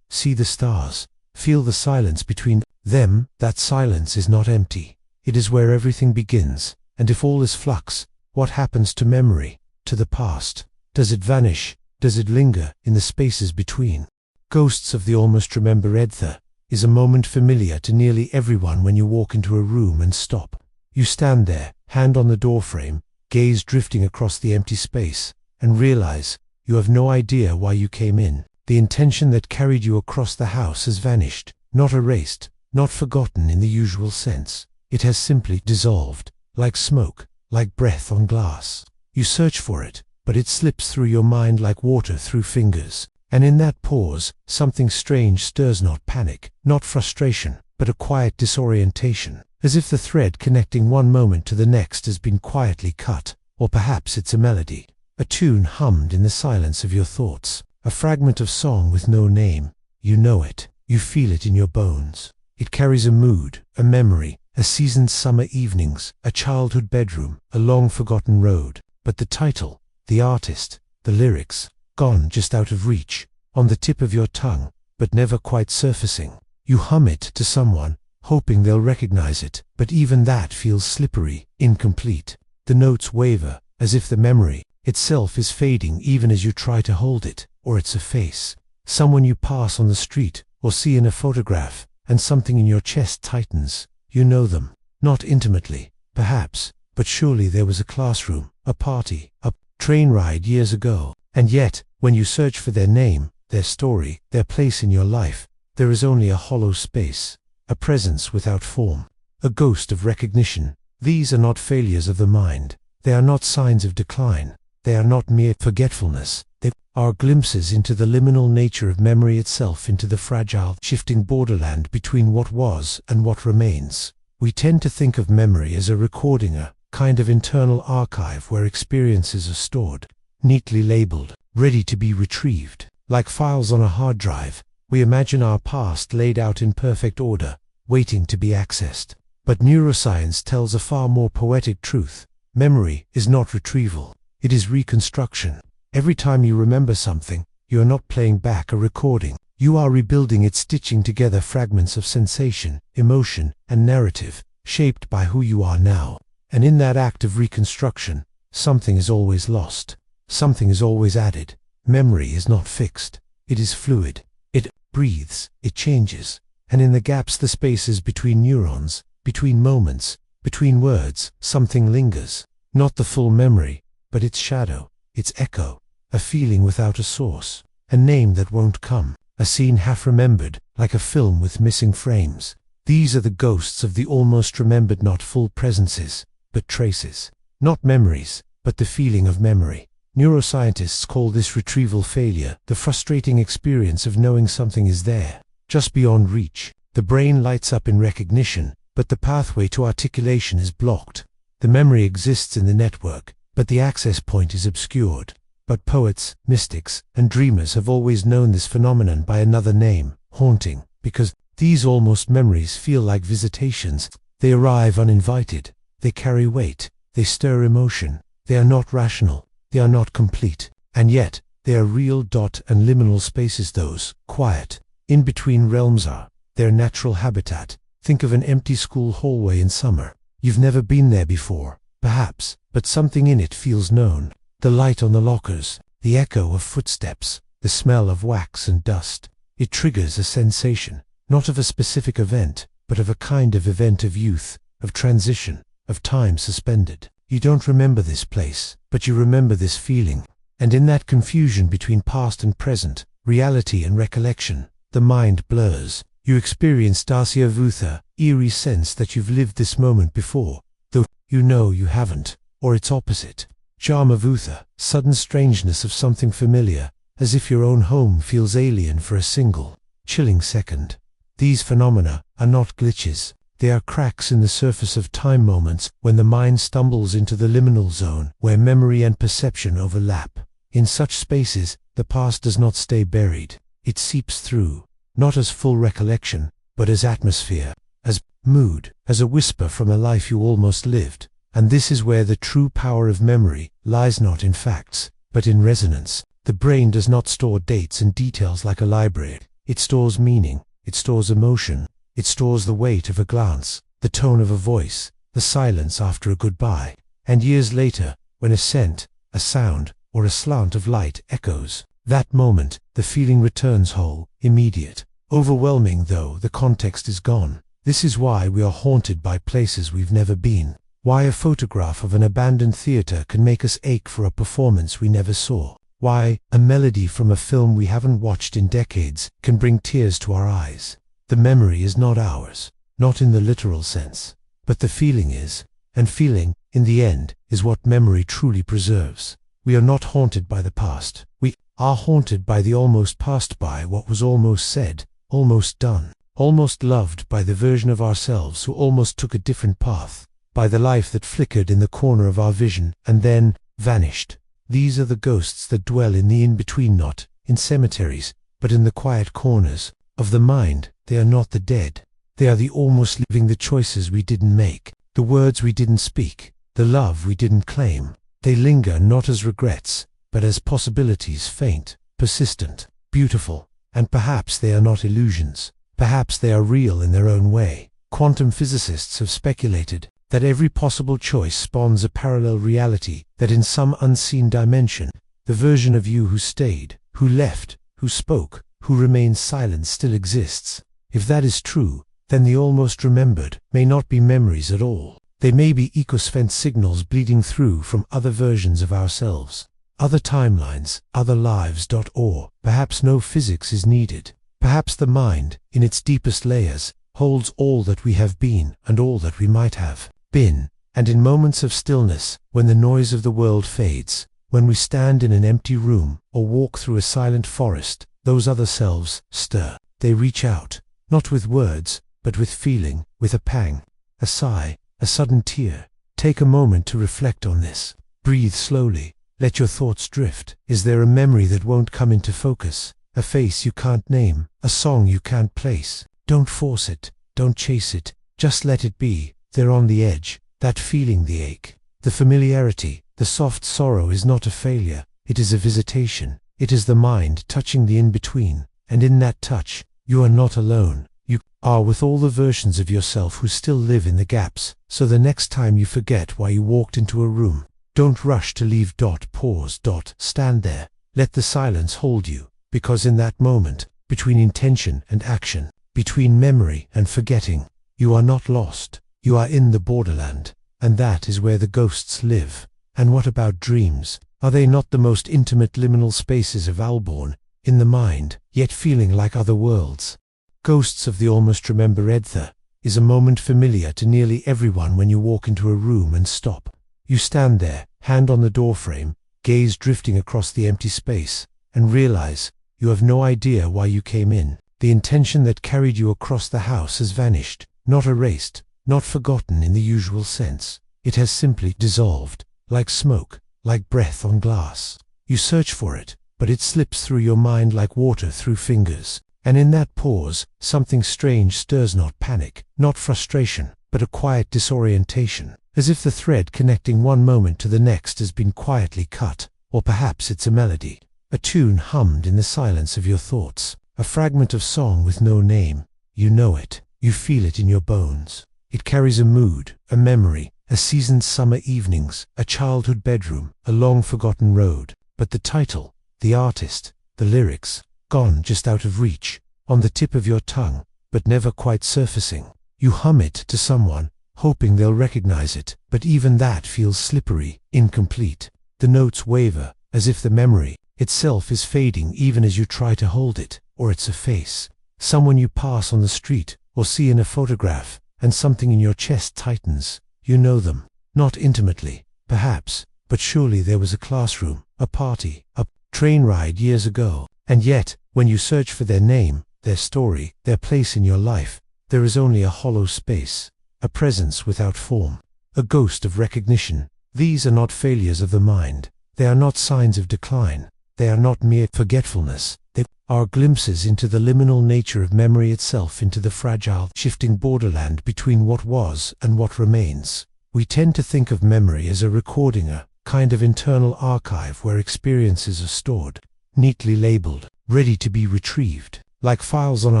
see the stars. Feel the silence between them. That silence is not empty. It is where everything begins. And if all is flux, what happens to memory, to the past? Does it vanish? Does it linger in the spaces between? Ghosts of the almost remember ether is a moment familiar to nearly everyone when you walk into a room and stop. You stand there, hand on the doorframe, gaze drifting across the empty space, and realize you have no idea why you came in. The intention that carried you across the house has vanished, not erased, not forgotten in the usual sense. It has simply dissolved, like smoke, like breath on glass. You search for it, but it slips through your mind like water through fingers. And in that pause, something strange stirs, not panic, not frustration, but a quiet disorientation, as if the thread connecting one moment to the next has been quietly cut. Or perhaps it's a melody, a tune hummed in the silence of your thoughts, a fragment of song with no name. You know it, you feel it in your bones. It carries a mood, a memory, a seasoned summer evenings, a childhood bedroom, a long-forgotten road. But the title, the artist, the lyrics, gone, just out of reach, on the tip of your tongue, but never quite surfacing. You hum it to someone, hoping they'll recognize it, but even that feels slippery, incomplete. The notes waver, as if the memory itself is fading even as you try to hold it. Or it's a face, someone you pass on the street or see in a photograph, and something in your chest tightens. You know them, not intimately, perhaps, but surely there was a classroom, a party, a train ride years ago. And yet, when you search for their name, their story, their place in your life, there is only a hollow space, a presence without form, a ghost of recognition. These are not failures of the mind. They are not signs of decline. They are not mere forgetfulness. They are glimpses into the liminal nature of memory itself, into the fragile, shifting borderland between what was and what remains. We tend to think of memory as a recording, a kind of internal archive where experiences are stored, neatly labeled, ready to be retrieved. Like files on a hard drive, we imagine our past laid out in perfect order, waiting to be accessed. But neuroscience tells a far more poetic truth. Memory is not retrieval, it is reconstruction. Every time you remember something, you are not playing back a recording. You are rebuilding it, stitching together fragments of sensation, emotion, and narrative, shaped by who you are now. And in that act of reconstruction, something is always lost. Something is always added. Memory is not fixed. It is fluid. It breathes. It changes. And in the gaps, the spaces between neurons, between moments, between words, something lingers. Not the full memory, but its shadow, its echo, a feeling without a source, a name that won't come, a scene half remembered, like a film with missing frames. These are the ghosts of the almost remembered, not full presences, but traces. Not memories, but the feeling of memory. Neuroscientists call this retrieval failure, the frustrating experience of knowing something is there, just beyond reach. The brain lights up in recognition, but the pathway to articulation is blocked. The memory exists in the network, but the access point is obscured. But poets, mystics, and dreamers have always known this phenomenon by another name, haunting, because these almost memories feel like visitations. They arrive uninvited. They carry weight. They stir emotion. They are not rational. They are not complete. And yet, they are real. And liminal spaces, those, quiet, in-between realms, are their natural habitat. Think of an empty school hallway in summer. You've never been there before, perhaps, but something in it feels known. The light on the lockers, the echo of footsteps, the smell of wax and dust. It triggers a sensation, not of a specific event, but of a kind of event of youth, of transition, of time suspended. You don't remember this place, but you remember this feeling. And in that confusion between past and present, reality and recollection, the mind blurs. You experience deja vu, eerie sense that you've lived this moment before, though you know you haven't, or its opposite. Jamais vu, sudden strangeness of something familiar, as if your own home feels alien for a single, chilling second. These phenomena are not glitches. They are cracks in the surface of time, moments when the mind stumbles into the liminal zone, where memory and perception overlap. In such spaces, the past does not stay buried. It seeps through, not as full recollection, but as atmosphere, as mood, as a whisper from a life you almost lived. And this is where the true power of memory lies, not in facts, but in resonance. The brain does not store dates and details like a library. It stores meaning, it stores emotion, it stores the weight of a glance, the tone of a voice, the silence after a goodbye. And years later, when a scent, a sound, or a slant of light echoes, that moment, the feeling returns whole, immediate, overwhelming, though the context is gone. This is why we are haunted by places we've never been. Why a photograph of an abandoned theater can make us ache for a performance we never saw. Why a melody from a film we haven't watched in decades can bring tears to our eyes. The memory is not ours, not in the literal sense, but the feeling is, and feeling, in the end, is what memory truly preserves. We are not haunted by the past. We are haunted by the almost passed by, what was almost said, almost done, almost loved, by the version of ourselves who almost took a different path, by the life that flickered in the corner of our vision and then vanished. These are the ghosts that dwell in the in-between, not in cemeteries, but in the quiet corners of the mind. They are not the dead. They are the almost living, the choices we didn't make, the words we didn't speak, the love we didn't claim. They linger not as regrets, but as possibilities, faint, persistent, beautiful. And perhaps they are not illusions. Perhaps they are real in their own way. Quantum physicists have speculated that every possible choice spawns a parallel reality, that in some unseen dimension, the version of you who stayed, who left, who spoke, who remained silent still exists. If that is true, then the almost remembered may not be memories at all. They may be echosphere signals bleeding through from other versions of ourselves, other timelines, other lives. Or perhaps no physics is needed. Perhaps the mind, in its deepest layers, holds all that we have been and all that we might have been. And in moments of stillness, when the noise of the world fades, when we stand in an empty room or walk through a silent forest, those other selves stir. They reach out, not with words, but with feeling, with a pang, a sigh, a sudden tear. Take a moment to reflect on this. Breathe slowly. Let your thoughts drift. Is there a memory that won't come into focus? A face you can't name? A song you can't place? Don't force it. Don't chase it. Just let it be. There on the edge. That feeling, the ache, the familiarity, the soft sorrow is not a failure. It is a visitation. It is the mind touching the in-between. And in that touch, you are not alone. You are with all the versions of yourself who still live in the gaps. So the next time you forget why you walked into a room, don't rush to leave. Pause. Stand there. Let the silence hold you, because in that moment, between intention and action, between memory and forgetting, you are not lost, you are in the borderland, and that is where the ghosts live. And what about dreams? Are they not the most intimate liminal spaces of Alborn, in the mind, yet feeling like other worlds? Ghosts of the Almost Remember Ether is a moment familiar to nearly everyone when you walk into a room and stop. You stand there, hand on the doorframe, gaze drifting across the empty space, and realize you have no idea why you came in. The intention that carried you across the house has vanished, not erased, not forgotten in the usual sense. It has simply dissolved, like smoke, like breath on glass. You search for it, but it slips through your mind like water through fingers. And in that pause, something strange stirs, not panic, not frustration, but a quiet disorientation, as if the thread connecting one moment to the next has been quietly cut. Or perhaps it's a melody, a tune hummed in the silence of your thoughts, a fragment of song with no name. You know it, you feel it in your bones. It carries a mood, a memory, a seasoned summer evenings, a childhood bedroom, a long-forgotten road. But the title, the artist, the lyrics, gone, just out of reach, on the tip of your tongue, but never quite surfacing. You hum it to someone, hoping they'll recognize it, but even that feels slippery, incomplete. The notes waver, as if the memory itself is fading even as you try to hold it. Or it's a face, someone you pass on the street, or see in a photograph, and something in your chest tightens. You know them, not intimately, perhaps, but surely there was a classroom, a party, a train ride years ago. And yet, when you search for their name, their story, their place in your life, there is only a hollow space, a presence without form, a ghost of recognition. These are not failures of the mind. They are not signs of decline. They are not mere forgetfulness. They are glimpses into the liminal nature of memory itself, into the fragile, shifting borderland between what was and what remains. We tend to think of memory as a recording, a kind of internal archive where experiences are stored, neatly labeled, ready to be retrieved. Like files on a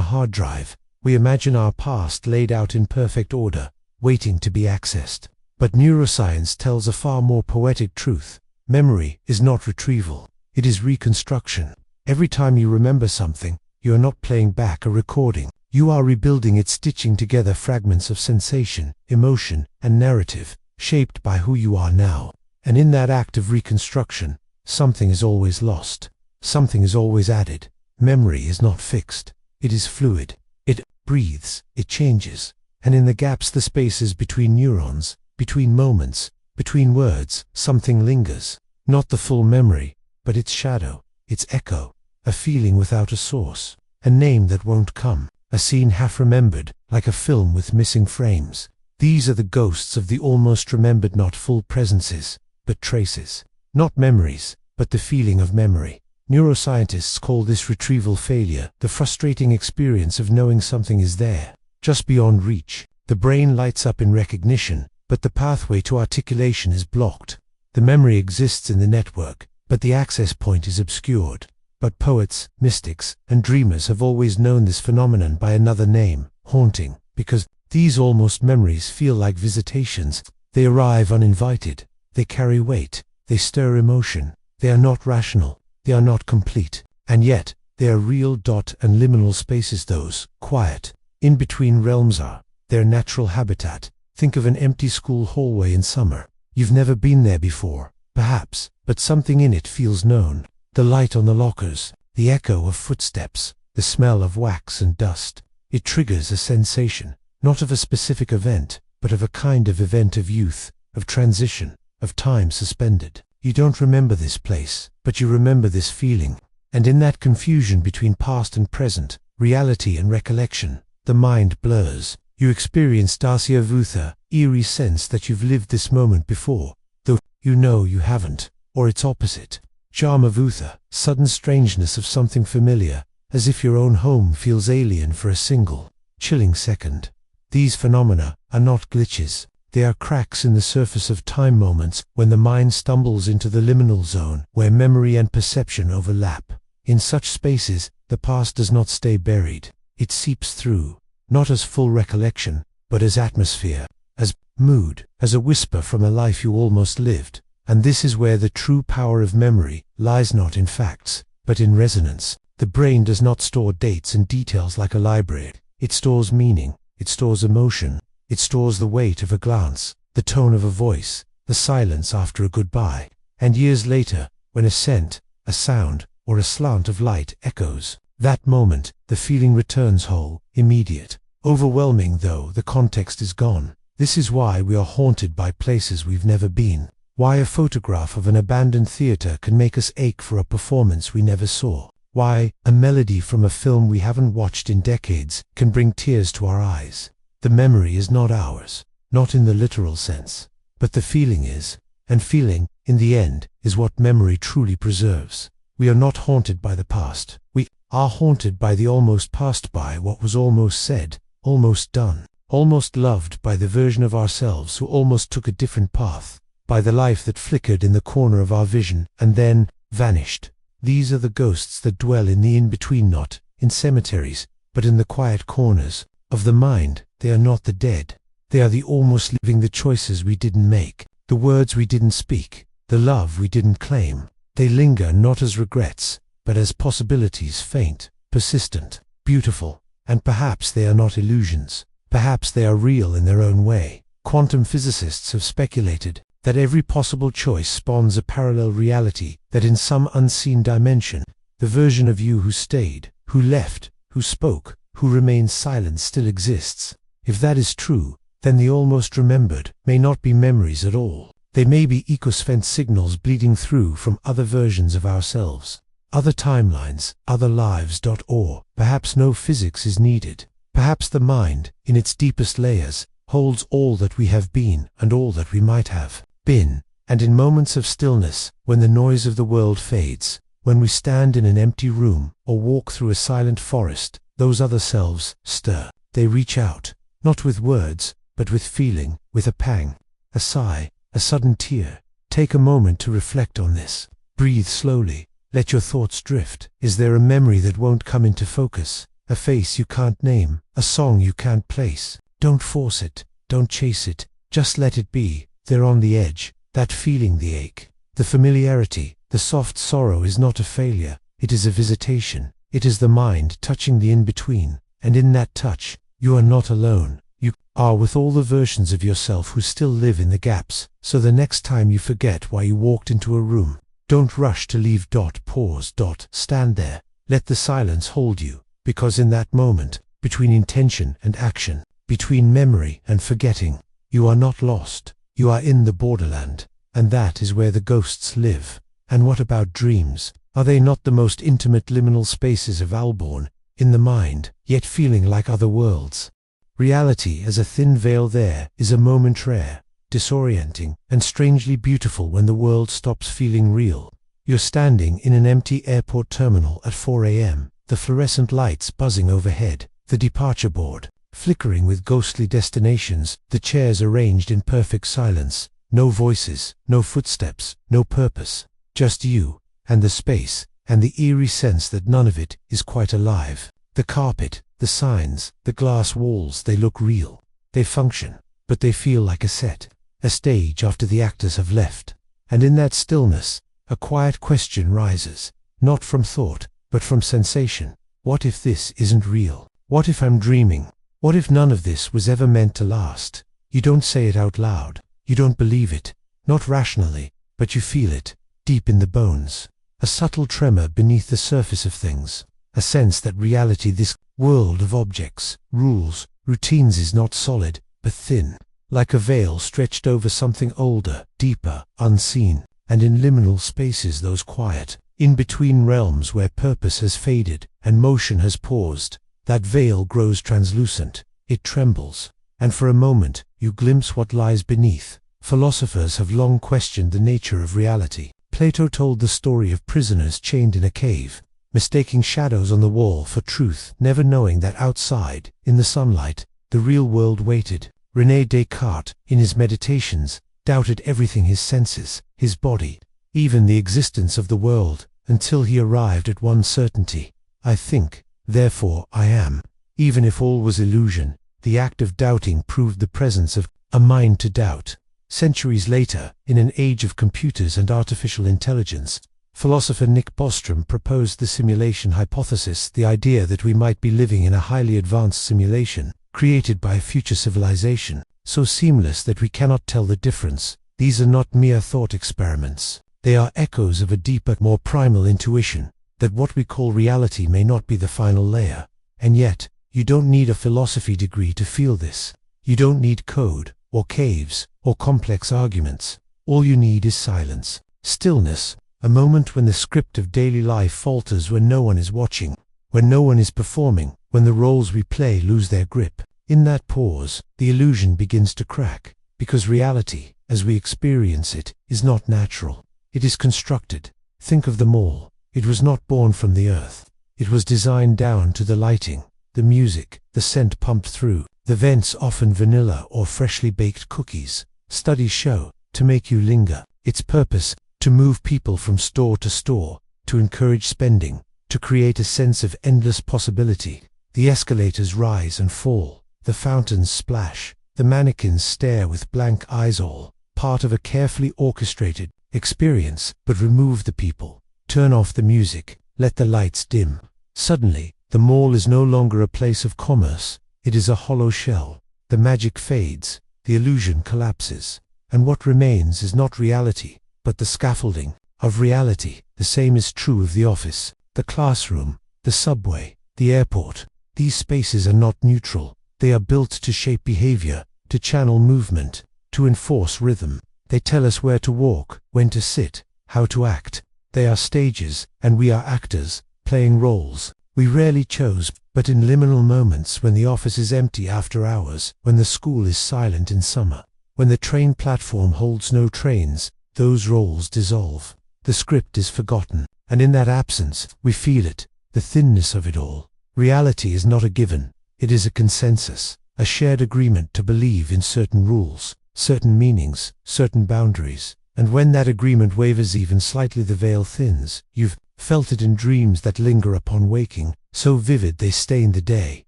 hard drive, we imagine our past laid out in perfect order, waiting to be accessed. But neuroscience tells a far more poetic truth. Memory is not retrieval, it is reconstruction. Every time you remember something, you are not playing back a recording. You are rebuilding it, stitching together fragments of sensation, emotion, and narrative, shaped by who you are now. And in that act of reconstruction, something is always lost. Something is always added. Memory is not fixed. It is fluid. It breathes. It changes. And in the gaps, the spaces between neurons, between moments, between words, something lingers. Not the full memory, but its shadow, its echo, a feeling without a source, a name that won't come, a scene half remembered, like a film with missing frames. These are the ghosts of the almost remembered, not full presences, but traces. Not memories, but the feeling of memory. Neuroscientists call this retrieval failure, the frustrating experience of knowing something is there, just beyond reach. The brain lights up in recognition, but the pathway to articulation is blocked. The memory exists in the network, but the access point is obscured. But poets, mystics, and dreamers have always known this phenomenon by another name, haunting, because these almost memories feel like visitations. They arrive uninvited, they carry weight, they stir emotion. They are not rational. They are not complete, and yet, they are real. And liminal spaces, those quiet, in-between realms, are their natural habitat. Think of an empty school hallway in summer. You've never been there before, perhaps, but something in it feels known. The light on the lockers, the echo of footsteps, the smell of wax and dust. It triggers a sensation, not of a specific event, but of a kind of event of youth, of transition, of time suspended. You don't remember this place, but you remember this feeling. And in that confusion between past and present, reality and recollection, the mind blurs. You experience Dacia Vutha, eerie sense that you've lived this moment before, though you know you haven't, or its opposite. Jama Vutha, sudden strangeness of something familiar, as if your own home feels alien for a single, chilling second. These phenomena are not glitches. They are cracks in the surface of time, moments when the mind stumbles into the liminal zone, where memory and perception overlap. In such spaces, the past does not stay buried. It seeps through, not as full recollection, but as atmosphere, as mood, as a whisper from a life you almost lived, And this is where the true power of memory lies, not in facts, but in resonance. The brain does not store dates and details like a library. It stores meaning, it stores emotion, it stores the weight of a glance, the tone of a voice, the silence after a goodbye. And years later, when a scent, a sound, or a slant of light echoes, that moment, the feeling returns whole, immediate, overwhelming though the context is gone. This is why we are haunted by places we've never been. Why a photograph of an abandoned theater can make us ache for a performance we never saw. Why a melody from a film we haven't watched in decades can bring tears to our eyes. The memory is not ours, not in the literal sense, but the feeling is, and feeling, in the end, is what memory truly preserves. We are not haunted by the past. We are haunted by the almost passed by, what was almost said, almost done, almost loved, by the version of ourselves who almost took a different path, by the life that flickered in the corner of our vision and then vanished. These are the ghosts that dwell in the in-between, not in cemeteries, but in the quiet corners of the mind. They are not the dead. They are the almost living, the choices we didn't make, the words we didn't speak, the love we didn't claim. They linger not as regrets, but as possibilities, faint, persistent, beautiful. And perhaps they are not illusions. Perhaps they are real in their own way. Quantum physicists have speculated that every possible choice spawns a parallel reality, that in some unseen dimension, the version of you who stayed, who left, who spoke, who remained silent still exists. If that is true, then the almost remembered may not be memories at all. They may be ecosphent signals bleeding through from other versions of ourselves, other timelines, other lives. Or perhaps no physics is needed. Perhaps the mind, in its deepest layers, holds all that we have been and all that we might have been. And in moments of stillness, when the noise of the world fades, when we stand in an empty room or walk through a silent forest, those other selves stir. They reach out, not with words, but with feeling, with a pang, a sigh, a sudden tear. Take a moment to reflect on this. Breathe slowly. Let your thoughts drift. Is there a memory that won't come into focus? A face you can't name? A song you can't place? Don't force it. Don't chase it. Just let it be. There on the edge. That feeling, the ache, the familiarity, the soft sorrow is not a failure. It is a visitation. It is the mind touching the in-between. And in that touch, you are not alone. You are with all the versions of yourself who still live in the gaps. So the next time you forget why you walked into a room, don't rush to leave. Pause. Stand there. Let the silence hold you. Because in that moment, between intention and action, between memory and forgetting, you are not lost. You are in the borderland. And that is where the ghosts live. And what about dreams? Are they not the most intimate liminal spaces of Alborn, in the mind, yet feeling like other worlds? Reality as a thin veil there is a moment rare, disorienting, and strangely beautiful when the world stops feeling real. You're standing in an empty airport terminal at 4 a.m., the fluorescent lights buzzing overhead, the departure board flickering with ghostly destinations, the chairs arranged in perfect silence, no voices, no footsteps, no purpose, just you, and the space, and the eerie sense that none of it is quite alive. The carpet, the signs, the glass walls, they look real. They function, but they feel like a set, a stage after the actors have left. And in that stillness, a quiet question rises, not from thought, but from sensation. What if this isn't real? What if I'm dreaming? What if none of this was ever meant to last? You don't say it out loud. You don't believe it, not rationally, but you feel it, deep in the bones. A subtle tremor beneath the surface of things. A sense that reality, this world of objects, rules, routines, is not solid, but thin, like a veil stretched over something older, deeper, unseen. And in liminal spaces, those quiet, in-between realms where purpose has faded and motion has paused, that veil grows translucent, it trembles, and for a moment you glimpse what lies beneath. Philosophers have long questioned the nature of reality. Plato told the story of prisoners chained in a cave, mistaking shadows on the wall for truth, never knowing that outside, in the sunlight, the real world waited. René Descartes, in his Meditations, doubted everything: his senses, his body, even the existence of the world, until he arrived at one certainty: I think, therefore I am. Even if all was illusion, the act of doubting proved the presence of a mind to doubt. Centuries later, in an age of computers and artificial intelligence, philosopher Nick Bostrom proposed the simulation hypothesis, the idea that we might be living in a highly advanced simulation, created by a future civilization, so seamless that we cannot tell the difference. These are not mere thought experiments. They are echoes of a deeper, more primal intuition, that what we call reality may not be the final layer. And yet, you don't need a philosophy degree to feel this. You don't need code, or caves, or complex arguments. All you need is silence, stillness, a moment when the script of daily life falters, when no one is watching, when no one is performing, when the roles we play lose their grip. In that pause, the illusion begins to crack, because reality, as we experience it, is not natural. It is constructed. Think of the mall. It was not born from the earth. It was designed down to the lighting, the music, the scent pumped through, the vents often vanilla or freshly baked cookies. Studies show, to make you linger. Its purpose, to move people from store to store, to encourage spending, to create a sense of endless possibility. The escalators rise and fall, the fountains splash, the mannequins stare with blank eyes, all part of a carefully orchestrated experience. But remove the people, turn off the music, let the lights dim. Suddenly, the mall is no longer a place of commerce. It is a hollow shell. The magic fades, the illusion collapses, and what remains is not reality, but the scaffolding of reality. The same is true of the office, the classroom, the subway, the airport. These spaces are not neutral. They are built to shape behavior, to channel movement, to enforce rhythm. They tell us where to walk, when to sit, how to act. They are stages, and we are actors, playing roles we rarely chose. But in liminal moments, when the office is empty after hours, when the school is silent in summer, when the train platform holds no trains, those roles dissolve. The script is forgotten, and in that absence, we feel it, the thinness of it all. Reality is not a given. It is a consensus, a shared agreement to believe in certain rules, certain meanings, certain boundaries. And when that agreement wavers even slightly, the veil thins. You've felt it in dreams that linger upon waking, so vivid they stain the day.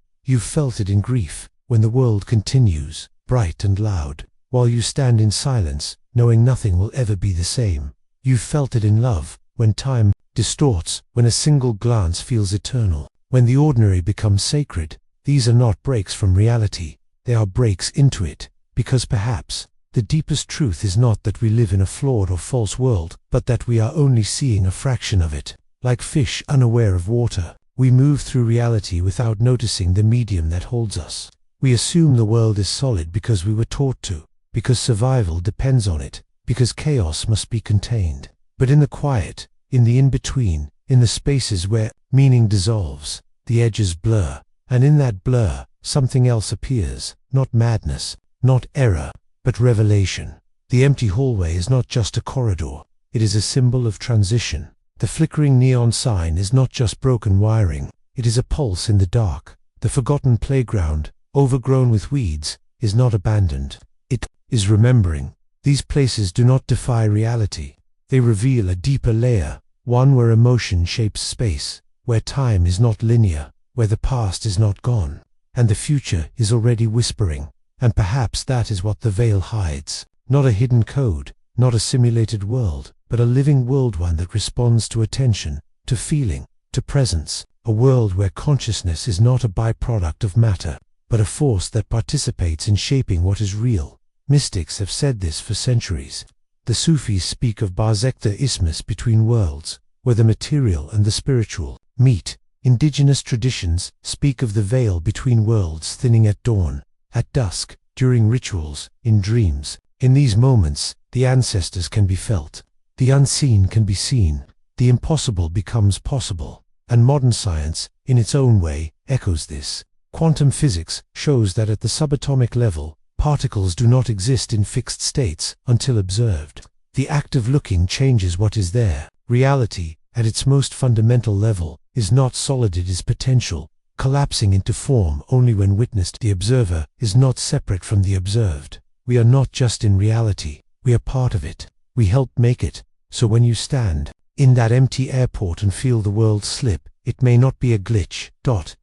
You've felt it in grief, when the world continues, bright and loud, while you stand in silence, knowing nothing will ever be the same. You've felt it in love, when time distorts, when a single glance feels eternal, when the ordinary becomes sacred. These are not breaks from reality, they are breaks into it, because perhaps the deepest truth is not that we live in a flawed or false world, but that we are only seeing a fraction of it. Like fish unaware of water, we move through reality without noticing the medium that holds us. We assume the world is solid because we were taught to, because survival depends on it, because chaos must be contained. But in the quiet, in the in-between, in the spaces where meaning dissolves, the edges blur, and in that blur, something else appears, not madness, not error, but revelation. The empty hallway is not just a corridor, it is a symbol of transition. The flickering neon sign is not just broken wiring, it is a pulse in the dark. The forgotten playground, overgrown with weeds, is not abandoned. It is remembering. These places do not defy reality. They reveal a deeper layer, one where emotion shapes space, where time is not linear, where the past is not gone, and the future is already whispering. And perhaps that is what the veil hides. Not a hidden code, not a simulated world, but a living world, one that responds to attention, to feeling, to presence. A world where consciousness is not a byproduct of matter, but a force that participates in shaping what is real. Mystics have said this for centuries. The Sufis speak of Barzekta isthmus between worlds, where the material and the spiritual meet. Indigenous traditions speak of the veil between worlds thinning at dawn, at dusk, during rituals, in dreams. In these moments, the ancestors can be felt. The unseen can be seen. The impossible becomes possible. And modern science, in its own way, echoes this. Quantum physics shows that at the subatomic level, particles do not exist in fixed states until observed. The act of looking changes what is there. Reality, at its most fundamental level, is not solid, it is potential, collapsing into form only when witnessed. The observer is not separate from the observed. We are not just in reality, we are part of it. We help make it. So when you stand in that empty airport and feel the world slip, it may not be a glitch,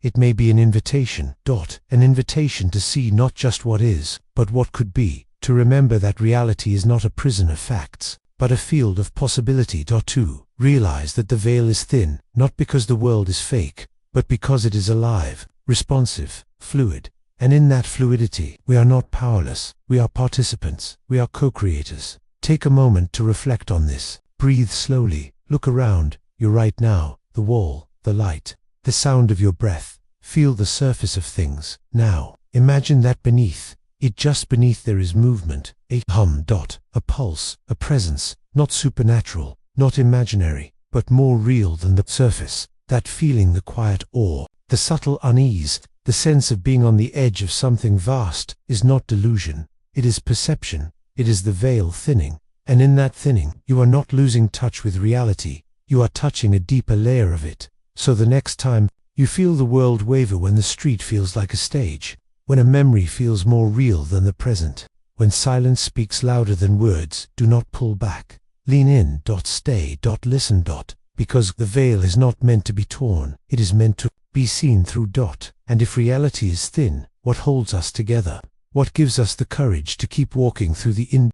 it may be an invitation, an invitation to see not just what is, but what could be, to remember that reality is not a prison of facts, but a field of possibility. 2. Realize that the veil is thin, not because the world is fake, but because it is alive, responsive, fluid. And in that fluidity, we are not powerless, we are participants, we are co-creators. Take a moment to reflect on this. Breathe slowly, look around, you right now, the wall, the light, the sound of your breath. Feel the surface of things. Now, imagine that beneath it, just beneath, there is movement, a hum. A pulse, a presence, not supernatural, not imaginary, but more real than the surface. That feeling, the quiet awe, the subtle unease, the sense of being on the edge of something vast, is not delusion, it is perception, it is the veil thinning. And in that thinning, you are not losing touch with reality, you are touching a deeper layer of it. So the next time you feel the world waver, when the street feels like a stage, when a memory feels more real than the present, when silence speaks louder than words, do not pull back. Lean in. Stay. Listen. Because the veil is not meant to be torn, it is meant to be seen through. And if reality is thin, what holds us together? What gives us the courage to keep walking through the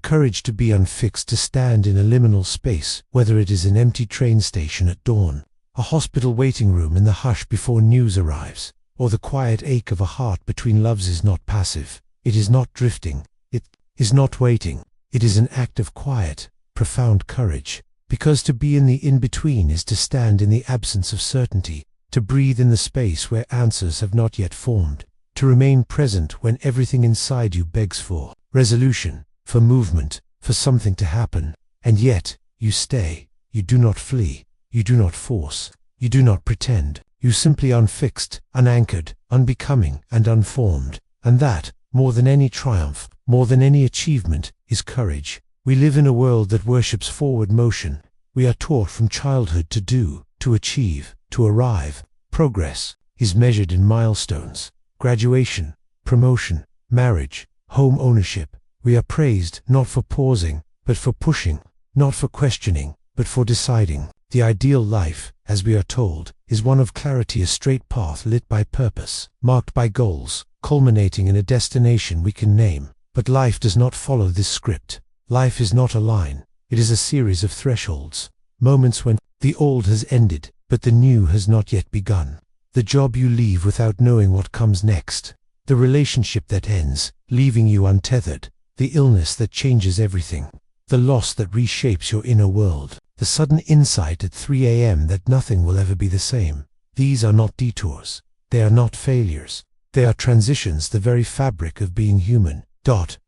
courage to be unfixed, to stand in a liminal space, whether it is an empty train station at dawn, a hospital waiting room in the hush before news arrives, or the quiet ache of a heart between loves, is not passive, it is not drifting, it is not waiting, it is an act of quiet, profound courage. Because to be in the in-between is to stand in the absence of certainty, to breathe in the space where answers have not yet formed, to remain present when everything inside you begs for resolution, for movement, for something to happen. And yet, you stay, you do not flee, you do not force, you do not pretend, you simply unfixed, unanchored, unbecoming, and unformed. And that, more than any triumph, more than any achievement, is courage. We live in a world that worships forward motion. We are taught from childhood to do, to achieve, to arrive. Progress is measured in milestones, graduation, promotion, marriage, home ownership. We are praised not for pausing, but for pushing, not for questioning, but for deciding. The ideal life, as we are told, is one of clarity, a straight path lit by purpose, marked by goals, culminating in a destination we can name. But life does not follow this script. Life is not a line, it is a series of thresholds, moments when the old has ended, but the new has not yet begun. The job you leave without knowing what comes next, the relationship that ends, leaving you untethered, the illness that changes everything, the loss that reshapes your inner world, the sudden insight at 3 a.m. that nothing will ever be the same. These are not detours, they are not failures, they are transitions, the very fabric of being human.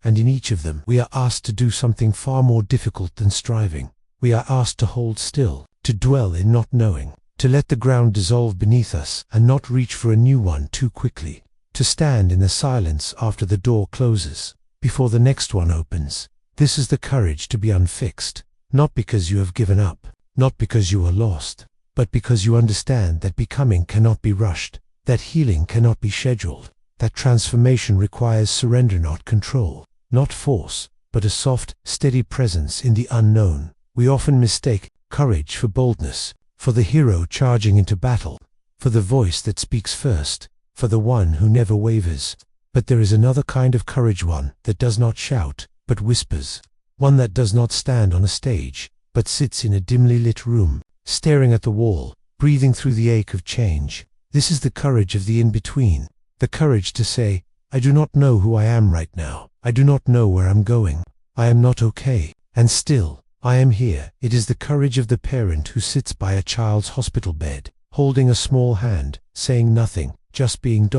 And in each of them, we are asked to do something far more difficult than striving. We are asked to hold still, to dwell in not knowing, to let the ground dissolve beneath us and not reach for a new one too quickly, to stand in the silence after the door closes, before the next one opens. This is the courage to be unfixed, not because you have given up, not because you are lost, but because you understand that becoming cannot be rushed, that healing cannot be scheduled. That transformation requires surrender, not control, not force, but a soft, steady presence in the unknown. We often mistake courage for boldness, for the hero charging into battle, for the voice that speaks first, for the one who never wavers. But there is another kind of courage, one that does not shout, but whispers, one that does not stand on a stage, but sits in a dimly lit room, staring at the wall, breathing through the ache of change. This is the courage of the in-between. The courage to say, I do not know who I am right now. I do not know where I'm going. I am not okay. And still, I am here. It is the courage of the parent who sits by a child's hospital bed, holding a small hand, saying nothing, just being.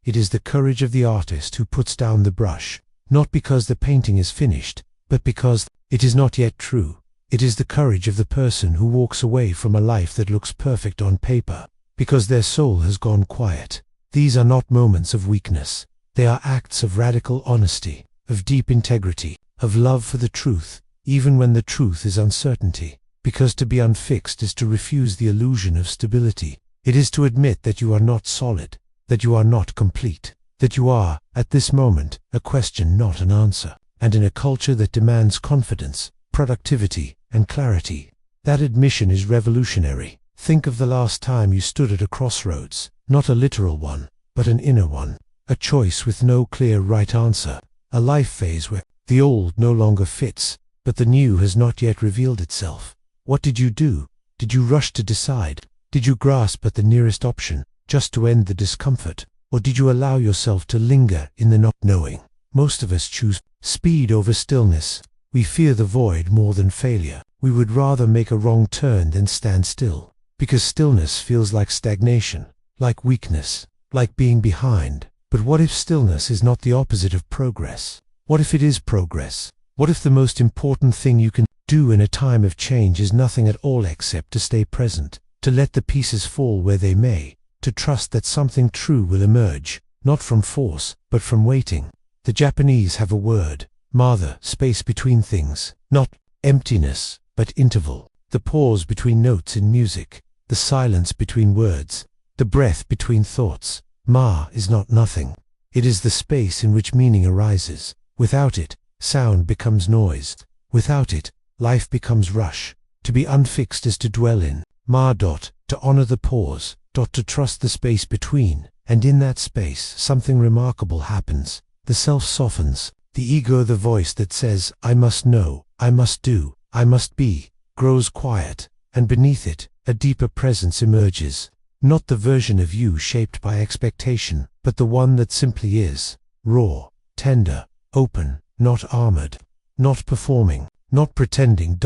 It is the courage of the artist who puts down the brush, not because the painting is finished, but because it is not yet true. It is the courage of the person who walks away from a life that looks perfect on paper, because their soul has gone quiet. These are not moments of weakness. They are acts of radical honesty, of deep integrity, of love for the truth, even when the truth is uncertainty. Because to be unfixed is to refuse the illusion of stability. It is to admit that you are not solid, that you are not complete, that you are, at this moment, a question, not an answer. And in a culture that demands confidence, productivity, and clarity, that admission is revolutionary. Think of the last time you stood at a crossroads. Not a literal one, but an inner one. A choice with no clear right answer. a life phase where the old no longer fits, but the new has not yet revealed itself. What did you do? Did you rush to decide? Did you grasp at the nearest option, just to end the discomfort? Or did you allow yourself to linger in the not knowing? Most of us choose speed over stillness. We fear the void more than failure. We would rather make a wrong turn than stand still, because stillness feels like stagnation, like weakness, like being behind. But what if stillness is not the opposite of progress? What if it is progress? What if the most important thing you can do in a time of change is nothing at all except to stay present, to let the pieces fall where they may, to trust that something true will emerge, not from force, but from waiting? The Japanese have a word, mather, space between things, not emptiness, but interval, the pause between notes in music, the silence between words, the breath between thoughts. Ma is not nothing. It is the space in which meaning arises. Without it, sound becomes noise. Without it, life becomes rush. To be unfixed is to dwell in. Ma. To honor the pause. To trust the space between. And in that space, something remarkable happens. The self softens. The ego, the voice that says, I must know, I must do, I must be, grows quiet. And beneath it, a deeper presence emerges. Not the version of you shaped by expectation, but the one that simply is. Raw, tender, open, not armored, not performing, not pretending.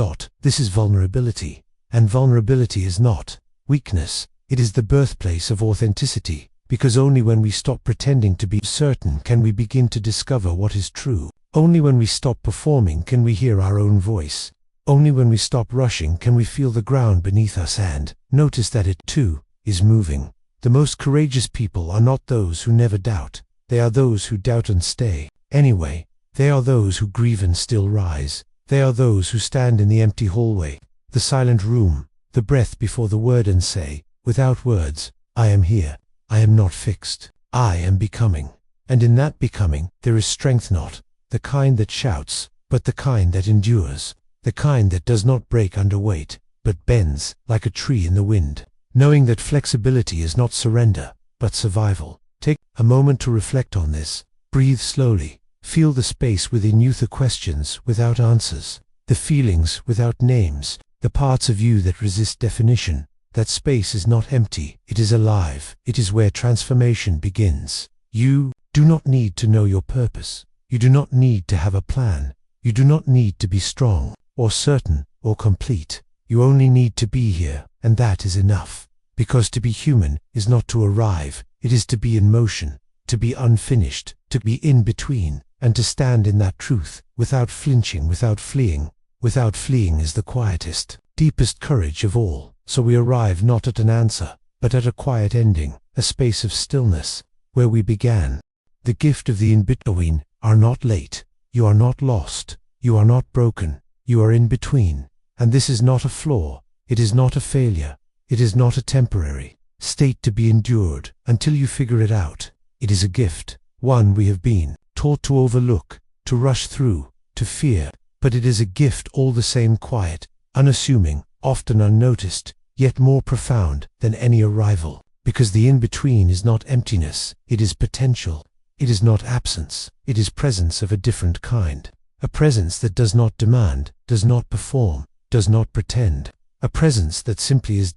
This is vulnerability. And vulnerability is not weakness. It is the birthplace of authenticity, because only when we stop pretending to be certain can we begin to discover what is true. Only when we stop performing can we hear our own voice. Only when we stop rushing can we feel the ground beneath us and notice that it, too, is moving. The most courageous people are not those who never doubt. They are those who doubt and stay. Anyway, they are those who grieve and still rise. They are those who stand in the empty hallway, the silent room, the breath before the word and say, without words, I am here. I am not fixed. I am becoming. And in that becoming, there is strength, not the kind that shouts, but the kind that endures. The kind that does not break under weight, but bends like a tree in the wind. Knowing that flexibility is not surrender, but survival. Take a moment to reflect on this. Breathe slowly. Feel the space within you, the questions without answers, the feelings without names, the parts of you that resist definition. That space is not empty, it is alive. It is where transformation begins. You do not need to know your purpose. You do not need to have a plan. You do not need to be strong, or certain, or complete. You only need to be here, and that is enough. Because to be human is not to arrive, it is to be in motion, to be unfinished, to be in between, and to stand in that truth, without flinching, without fleeing. Without fleeing is the quietest, deepest courage of all. So we arrive not at an answer, but at a quiet ending, a space of stillness, where we began. The gift of the in-between. Are not late. You are not lost. You are not broken. You are in between. And this is not a flaw. It is not a failure. It is not a temporary state to be endured until you figure it out. It is a gift, one we have been taught to overlook, to rush through, to fear. But it is a gift all the same, quiet, unassuming, often unnoticed, yet more profound than any arrival. Because the in-between is not emptiness, it is potential. It is not absence, it is presence of a different kind. A presence that does not demand, does not perform, does not pretend. A presence that simply is.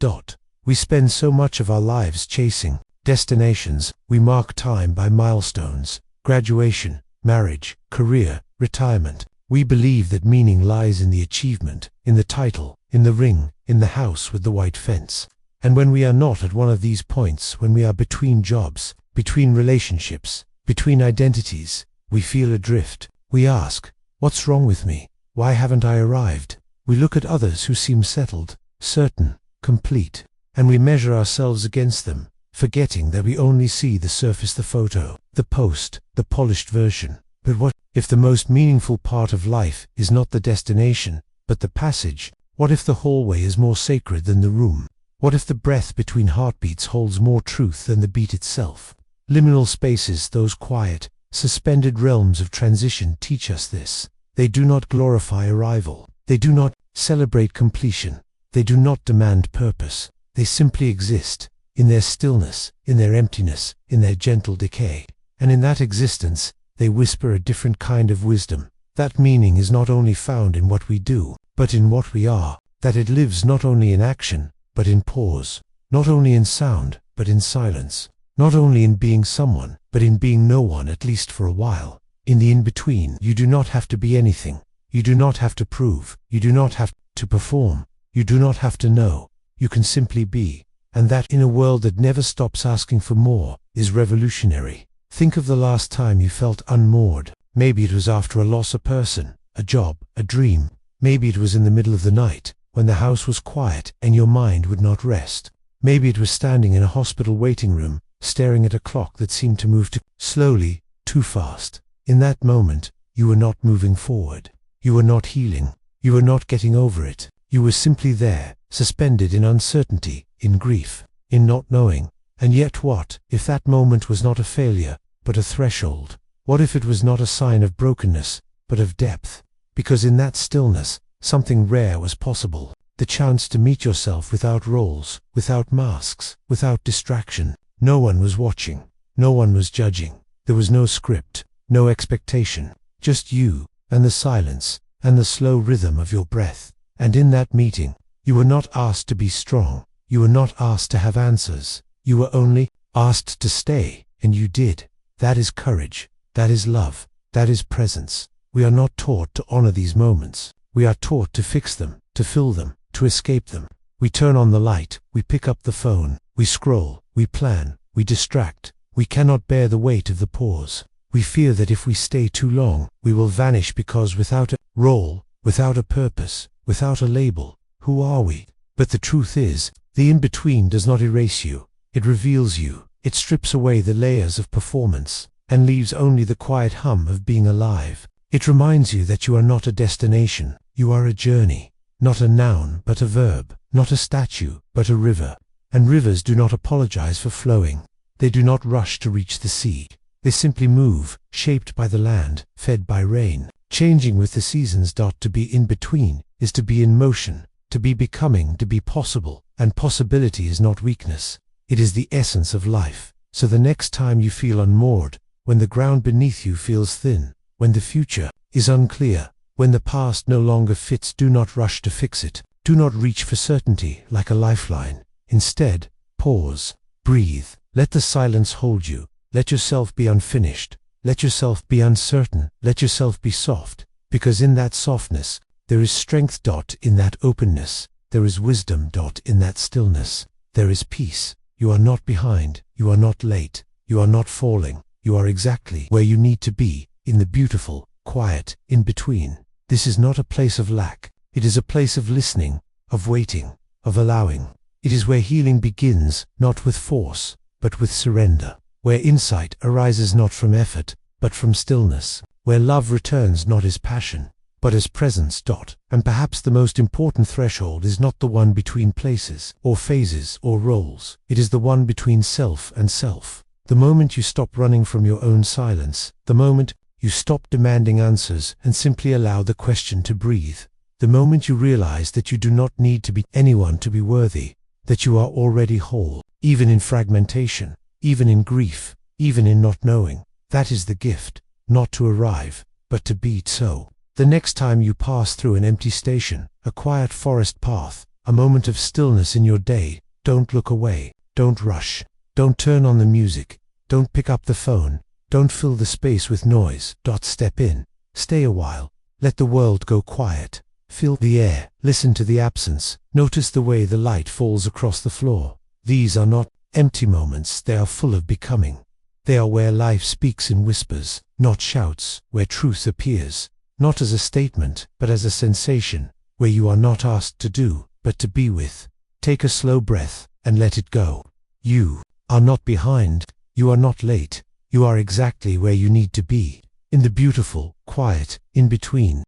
We spend so much of our lives chasing destinations. We mark time by milestones, graduation, marriage, career, retirement. We believe that meaning lies in the achievement, in the title, in the ring, in the house with the white fence. And when we are not at one of these points, when we are between jobs, between relationships, between identities, we feel adrift. We ask, what's wrong with me? Why haven't I arrived? We look at others who seem settled, certain, complete, and we measure ourselves against them, forgetting that we only see the surface, the photo, the post, the polished version. But what if the most meaningful part of life is not the destination, but the passage? What if the hallway is more sacred than the room? What if the breath between heartbeats holds more truth than the beat itself? Liminal spaces, those quiet, suspended realms of transition, teach us this. They do not glorify arrival. They do not celebrate completion. They do not demand purpose. They simply exist, in their stillness, in their emptiness, in their gentle decay. And in that existence, they whisper a different kind of wisdom. That meaning is not only found in what we do, but in what we are. That it lives not only in action, but in pause. Not only in sound, but in silence. Not only in being someone, but in being no one, at least for a while. In the in-between, you do not have to be anything. You do not have to prove. You do not have to perform. You do not have to know. You can simply be. And that, in a world that never stops asking for more, is revolutionary. Think of the last time you felt unmoored. Maybe it was after a loss, a person, a job, a dream. Maybe it was in the middle of the night, when the house was quiet and your mind would not rest. Maybe it was standing in a hospital waiting room, staring at a clock that seemed to move too slowly, too fast. In that moment, you were not moving forward. You were not healing. You were not getting over it. You were simply there, suspended in uncertainty, in grief, in not knowing. And yet what, if that moment was not a failure, but a threshold? What if it was not a sign of brokenness, but of depth? Because in that stillness, something rare was possible. The chance to meet yourself without roles, without masks, without distraction. No one was watching. No one was judging. There was no script, no expectation. Just you, and the silence, and the slow rhythm of your breath. And in that meeting, you were not asked to be strong. You were not asked to have answers. You were only asked to stay, and you did. That is courage. That is love. That is presence. We are not taught to honor these moments. We are taught to fix them, to fill them, to escape them. We turn on the light, we pick up the phone, we scroll, we plan, we distract. We cannot bear the weight of the pause. We fear that if we stay too long, we will vanish, because without a role, without a purpose, without a label, who are we? But the truth is, the in-between does not erase you. It reveals you. It strips away the layers of performance and leaves only the quiet hum of being alive. It reminds you that you are not a destination. You are a journey. Not a noun, but a verb. Not a statue, but a river. And rivers do not apologize for flowing. They do not rush to reach the sea. They simply move, shaped by the land, fed by rain, changing with the seasons. To be in between is to be in motion, to be becoming, to be possible. And possibility is not weakness. It is the essence of life. So the next time you feel unmoored, when the ground beneath you feels thin, when the future is unclear, when the past no longer fits, do not rush to fix it. Do not reach for certainty like a lifeline. Instead, pause, breathe, let the silence hold you. Let yourself be unfinished. Let yourself be uncertain. Let yourself be soft. Because in that softness, there is strength. In that openness, there is wisdom. In that stillness, there is peace. You are not behind. You are not late. You are not falling. You are exactly where you need to be, in the beautiful, quiet, in-between. This is not a place of lack. It is a place of listening, of waiting, of allowing. It is where healing begins, not with force, but with surrender. Where insight arises not from effort, but from stillness. Where love returns not as passion, but as presence. And perhaps the most important threshold is not the one between places, or phases, or roles. It is the one between self and self. The moment you stop running from your own silence, the moment you stop demanding answers and simply allow the question to breathe, the moment you realize that you do not need to be anyone to be worthy, that you are already whole, even in fragmentation, even in grief, even in not knowing, that is the gift, not to arrive, but to be so. The next time you pass through an empty station, a quiet forest path, a moment of stillness in your day, don't look away, don't rush. Don't turn on the music. Don't pick up the phone. Don't fill the space with noise. Step in. Stay a while. Let the world go quiet. Feel the air. Listen to the absence. Notice the way the light falls across the floor. These are not empty moments. They are full of becoming. They are where life speaks in whispers, not shouts, where truth appears, not as a statement, but as a sensation, where you are not asked to do, but to be with. Take a slow breath and let it go. You are not behind, you are not late, you are exactly where you need to be, in the beautiful, quiet, in between.